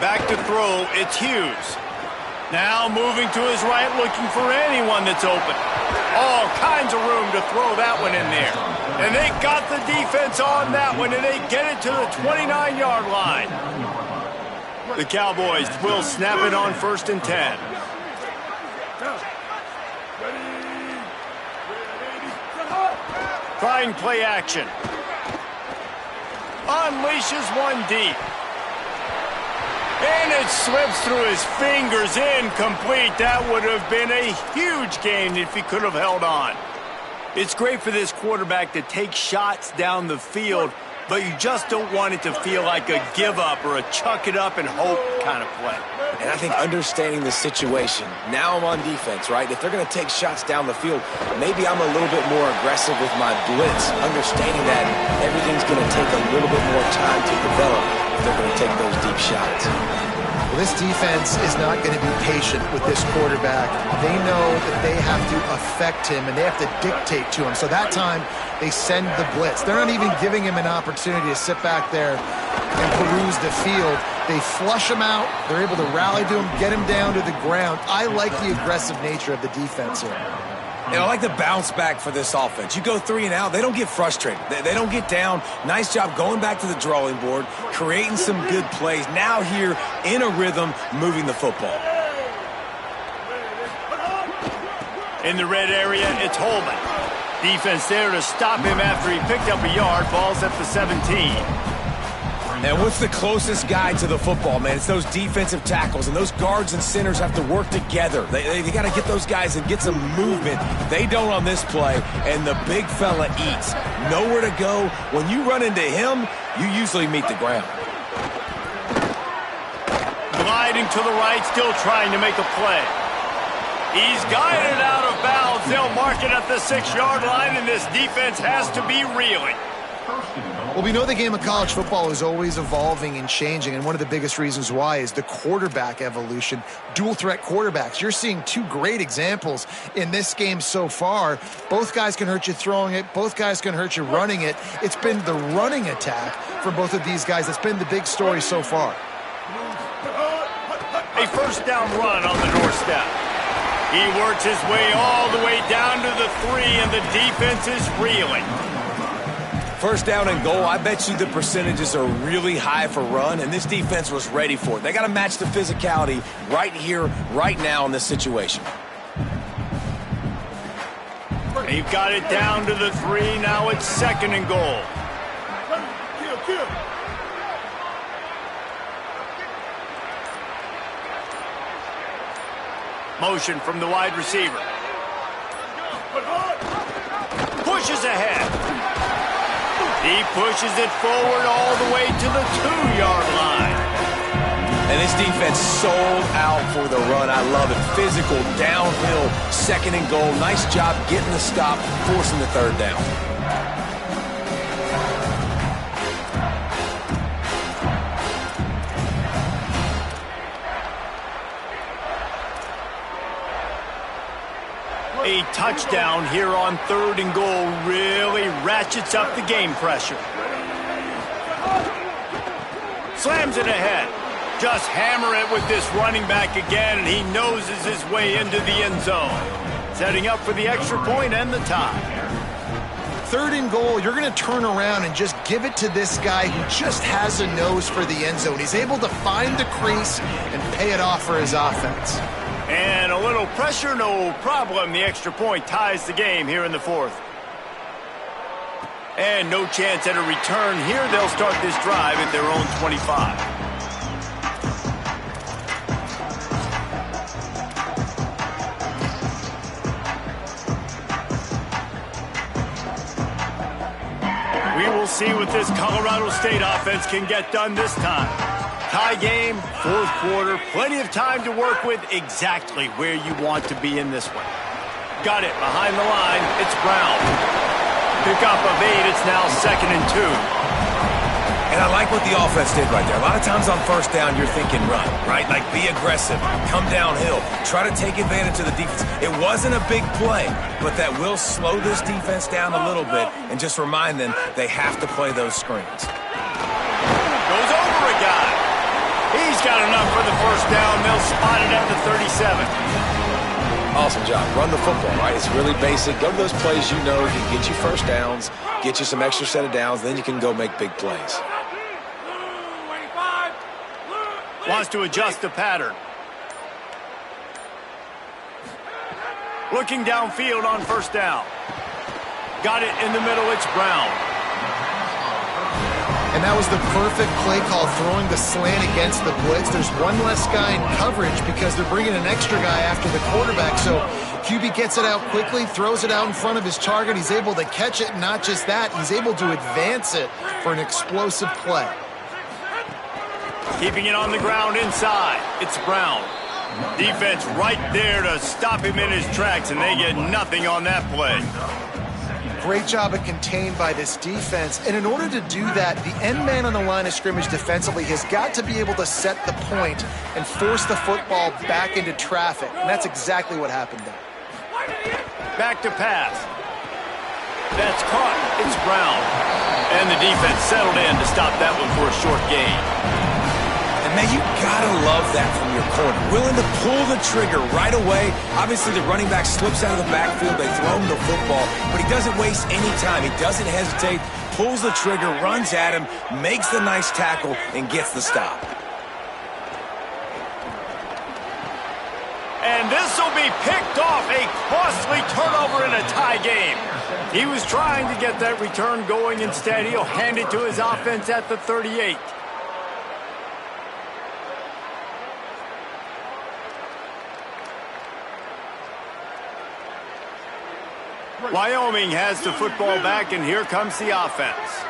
Back to throw, it's Hughes. Now moving to his right, looking for anyone that's open. All kinds of room to throw that one in there. And they got the defense on that one, and they get it to the 29-yard line. The Cowboys will snap it on 1st and 10. Trying play action. Unleashes one deep. And it slips through his fingers, incomplete. That would have been a huge gain if he could have held on. It's great for this quarterback to take shots down the field, but you just don't want it to feel like a give up or a chuck it up and hope kind of play. And I think understanding the situation, now I'm on defense, right? If they're going to take shots down the field, maybe I'm a little bit more aggressive with my blitz, understanding that everything's going to take a little bit more time to develop if they're going to take those deep shots. Well, this defense is not going to be patient with this quarterback. They know that they have to affect him, and they have to dictate to him. So that time, they send the blitz. They're not even giving him an opportunity to sit back there and peruse the field. They flush him out. They're able to rally to him, get him down to the ground. I like the aggressive nature of the defense here. And I like the bounce back for this offense. You go 3 and out, they don't get frustrated. They don't get down. Nice job going back to the drawing board, creating some good plays. Now here in a rhythm, moving the football. In the red area, it's Holman. Defense there to stop him after he picked up a yard. Ball's at the 17. And what's the closest guy to the football, man? It's those defensive tackles, and those guards and centers have to work together. They got to get those guys and get some movement. They don't on this play, and the big fella eats. Nowhere to go. When you run into him, you usually meet the ground. Gliding to the right, still trying to make a play. He's guided out of bounds. They'll mark it at the 6-yard line, and this defense has to be reeling. Well, we know the game of college football is always evolving and changing, and one of the biggest reasons why is the quarterback evolution. Dual-threat quarterbacks. You're seeing 2 great examples in this game so far. Both guys can hurt you throwing it. Both guys can hurt you running it. It's been the running attack for both of these guys that's been the big story so far. A first down run on the doorstep. He works his way all the way down to the 3, and the defense is reeling. First down and goal, I bet you the percentages are really high for run, and this defense was ready for it. They got to match the physicality right here, right now in this situation. They've got it down to the 3. Now it's 2nd and goal. Kill. Motion from the wide receiver. pushes ahead. He pushes it forward all the way to the 2-yard line. And this defense sold out for the run. I love it. Physical, downhill, second and goal. Nice job getting the stop, forcing the third down. A touchdown here on 3rd and goal really ratchets up the game pressure. Slams it ahead. Just hammer it with this running back again, and he noses his way into the end zone. Setting up for the extra point and the tie. 3rd and goal, you're going to turn around and just give it to this guy who just has a nose for the end zone. He's able to find the crease and pay it off for his offense. And a little pressure, no problem. The extra point ties the game here in the 4th. And no chance at a return here. They'll start this drive at their own 25. We will see what this Colorado State offense can get done this time. Tie game, 4th quarter, plenty of time to work with, exactly where you want to be in this one. Got it behind the line, it's Brown. Pick up of 8, it's now 2nd and 2. And I like what the offense did right there. A lot of times on 1st down, you're thinking run, right? Like be aggressive, come downhill, try to take advantage of the defense. It wasn't a big play, but that will slow this defense down a little bit and just remind them they have to play those screens. Goes over a guy. He's got enough for the 1st down. They'll spot it at the 37. Awesome job. Run the football, right? It's really basic. Go to those plays you know can get you 1st downs, get you some extra set of downs, then you can go make big plays. Wants to adjust the pattern. Looking downfield on 1st down. Got it in the middle. It's Brown. And that was the perfect play call, throwing the slant against the blitz. There's one less guy in coverage because they're bringing an extra guy after the quarterback. So QB gets it out quickly, throws it out in front of his target. He's able to catch it. Not just that, he's able to advance it for an explosive play. Keeping it on the ground inside. It's Brown. Defense right there to stop him in his tracks, and they get nothing on that play. Great job of contained by this defense. And in order to do that, the end man on the line of scrimmage defensively has got to be able to set the point and force the football back into traffic. And that's exactly what happened there. Back to pass. That's caught. It's Brown. And the defense settled in to stop that one for a short gain. And, man, you got to love that from your corner. Willing to pull the trigger right away. Obviously, the running back slips out of the backfield. They throw him the football, but he doesn't waste any time. He doesn't hesitate, pulls the trigger, runs at him, makes the nice tackle, and gets the stop. And this will be picked off. A costly turnover in a tie game. He was trying to get that return going. Instead, he'll hand it to his offense at the 38. Wyoming has the football back, and here comes the offense.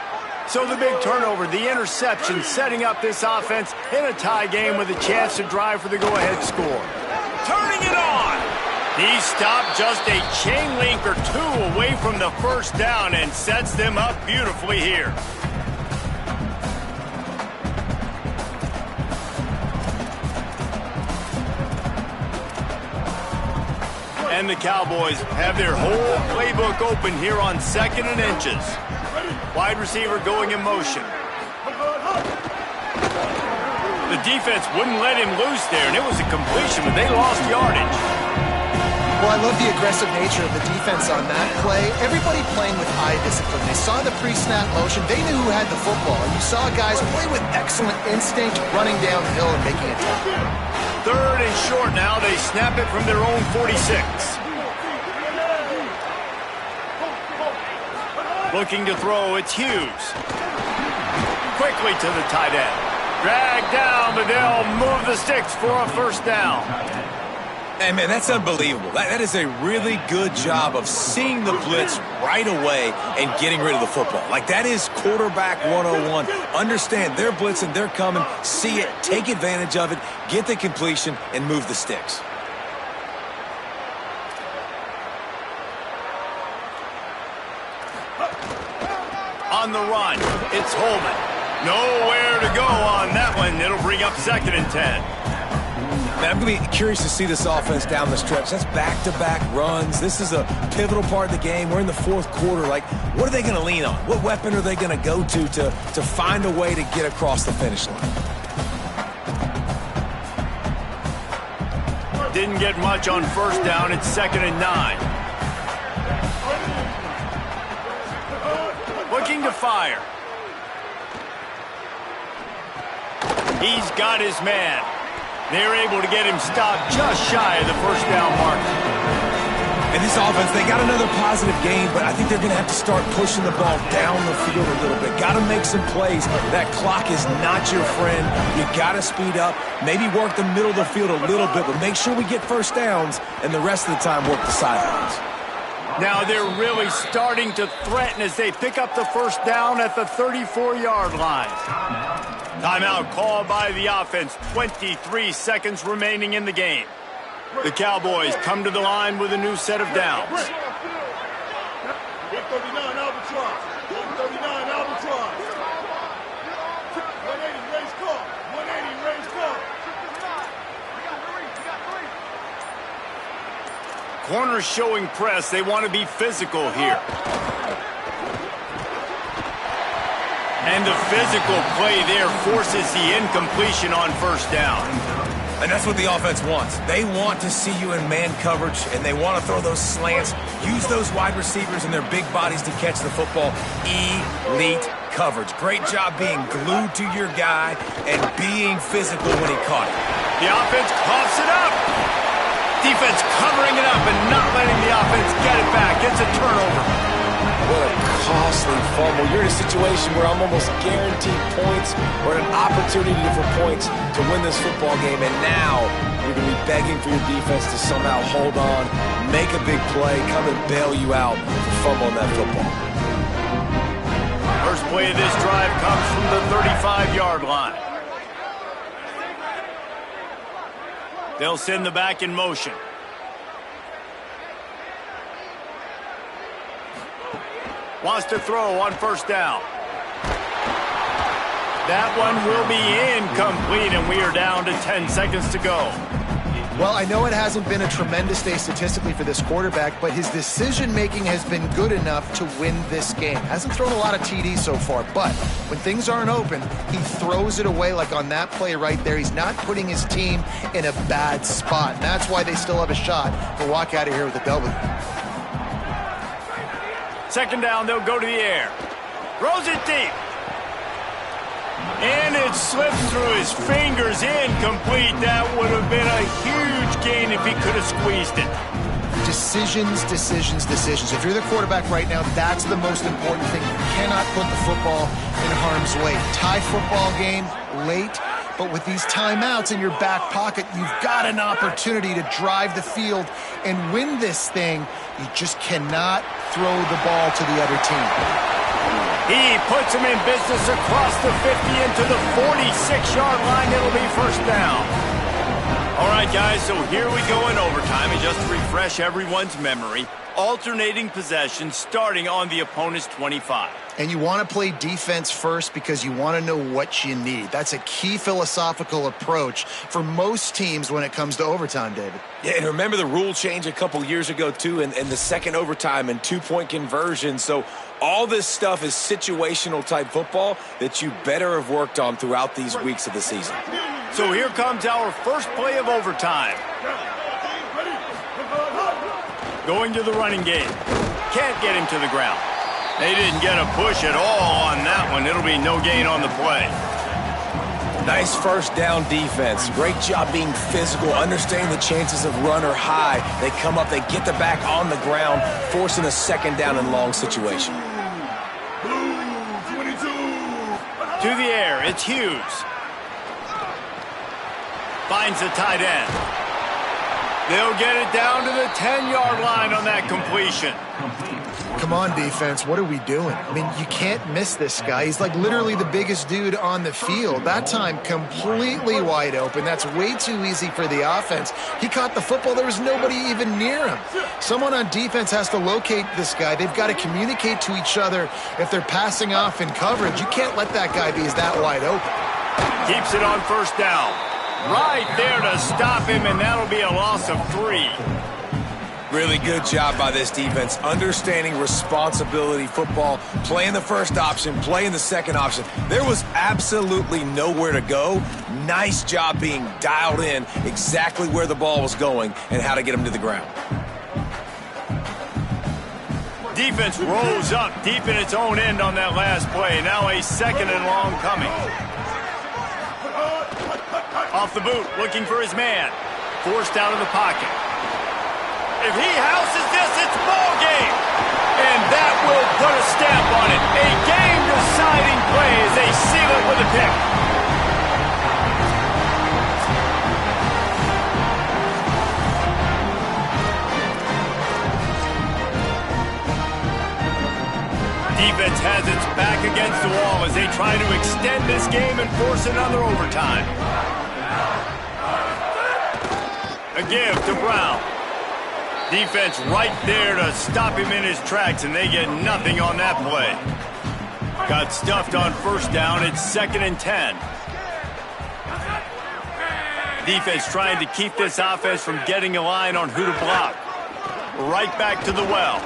So the big turnover, the interception, setting up this offense in a tie game with a chance to drive for the go-ahead score. Turning it on! He stopped just a chain link or two away from the 1st down and sets them up beautifully here. And the Cowboys have their whole playbook open here on 2nd and inches. Wide receiver going in motion. The defense wouldn't let him loose there, and it was a completion, but they lost yardage. Well, I love the aggressive nature of the defense on that play. Everybody playing with eye discipline. They saw the pre-snap motion. They knew who had the football. And you saw guys play with excellent instinct, running downhill and making a tackle. 3rd and short now. They snap it from their own 46. Looking to throw, it's Hughes. Quickly to the tight end. Dragged down, but they'll move the sticks for a 1st down. Hey, man, that's unbelievable. That is a really good job of seeing the blitz right away and getting rid of the football. Like, that is quarterback 101. Understand they're blitzing, they're coming, see it, take advantage of it, get the completion, and move the sticks. On the run, it's Holman. Nowhere to go on that one. It'll bring up 2nd and 10. Man, I'm going to be curious to see this offense down the stretch. That's back-to-back runs. This is a pivotal part of the game. We're in the 4th quarter. Like, what are they going to lean on? What weapon are they going to go to find a way to get across the finish line? Didn't get much on 1st down. It's 2nd and 9. Looking to fire. He's got his man. They're able to get him stopped just shy of the 1st down marker. And this offense, they got another positive game, but I think they're going to have to start pushing the ball down the field a little bit. Got to make some plays. That clock is not your friend. You got to speed up, maybe work the middle of the field a little bit, but make sure we get 1st downs, and the rest of the time work the sidelines. Now they're really starting to threaten as they pick up the 1st down at the 34-yard line. Timeout called by the offense. 23 seconds remaining in the game. The Cowboys come to the line with a new set of downs. 139 Albatross. 139 Albatross. 180 race call. 180 race call. Corners showing press. They want to be physical here. And the physical play there forces the incompletion on 1st down. And that's what the offense wants. They want to see you in man coverage, and they want to throw those slants, use those wide receivers and their big bodies to catch the football. Elite coverage. Great job being glued to your guy and being physical when he caught it. The offense coughs it up. Defense covering it up and not letting the offense get it back. It's a turnover. What a costly fumble. You're in a situation where I'm almost guaranteed points or an opportunity for points to win this football game, and now you're going to be begging for your defense to somehow hold on, make a big play, come and bail you out for fumbling that football. First play of this drive comes from the 35-yard line. They'll send the back in motion. Wants to throw on 1st down. That one will be incomplete, and we are down to 10 seconds to go. Well, I know it hasn't been a tremendous day statistically for this quarterback, but his decision-making has been good enough to win this game. Hasn't thrown a lot of TDs so far, but when things aren't open, he throws it away like on that play right there. He's not putting his team in a bad spot, and that's why they still have a shot to walk out of here with a W. 2nd down, they'll go to the air. Throws it deep. And it slips through his fingers, incomplete. That would have been a huge gain if he could have squeezed it. Decisions, decisions, decisions. If you're the quarterback right now, that's the most important thing. You cannot put the football in harm's way. Tie football game late, but with these timeouts in your back pocket, you've got an opportunity to drive the field and win this thing. You just cannot throw the ball to the other team. He puts him in business across the 50 into the 46-yard line. It'll be 1st down. All right, guys, so here we go in overtime. And just to refresh everyone's memory, alternating possession starting on the opponent's 25. And you want to play defense first because you want to know what you need. That's a key philosophical approach for most teams when it comes to overtime, David. Yeah, and remember the rule change a couple years ago, too, and the second overtime and 2-point conversion. So all this stuff is situational type football that you better have worked on throughout these weeks of the season. So here comes our first play of overtime. Going to the running game. Can't get him to the ground. They didn't get a push at all on that one. It'll be no gain on the play. Nice 1st down defense. Great job being physical, understanding the chances of run are high. They come up, they get the back on the ground, forcing a 2nd down and long situation. To the air, it's Hughes. Finds the tight end. They'll get it down to the 10-yard line on that completion. Come on, defense. What are we doing? I mean, you can't miss this guy. He's like literally the biggest dude on the field. That time, completely wide open. That's way too easy for the offense. He caught the football. There was nobody even near him. Someone on defense has to locate this guy. They've got to communicate to each other if they're passing off in coverage. You can't let that guy be that wide open. Keeps it on first down. Right there to stop him, and that'll be a loss of 3. Really good job by this defense, understanding responsibility football, playing the first option, playing the second option. There was absolutely nowhere to go. Nice job being dialed in exactly where the ball was going and how to get him to the ground. Defense rolls up deep in its own end on that last play. Now a 2nd and long coming. Off the boot, looking for his man. Forced out of the pocket. If he houses this, it's ball game. And that will put a stamp on it. A game-deciding play as they seal it with a pick. Defense has its back against the wall as they try to extend this game and force another overtime. A give to Brown. Defense right there to stop him in his tracks, and they get nothing on that play. Got stuffed on first down. It's 2nd and 10. Defense trying to keep this offense from getting a line on who to block. Right back to the well.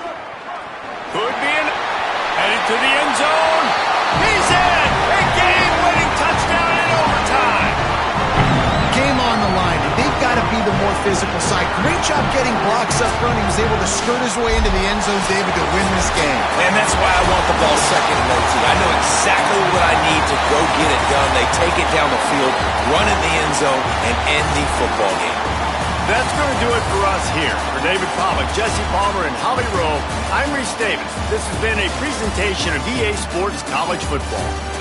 Could be an... Headed to the end zone. He's in! A game-winning touchdown in overtime. Game on the line, and they've got to be the more physical side. Great job getting blocks up front. He was able to skirt his way into the end zone, David, to win this game. And that's why I want the ball 2nd and 18. I know exactly what I need to go get it done. They take it down the field, run in the end zone, and end the football game. That's going to do it for us here. For David Pollack, Jesse Palmer, and Holly Rowe, I'm Reese Davis. This has been a presentation of EA Sports College Football.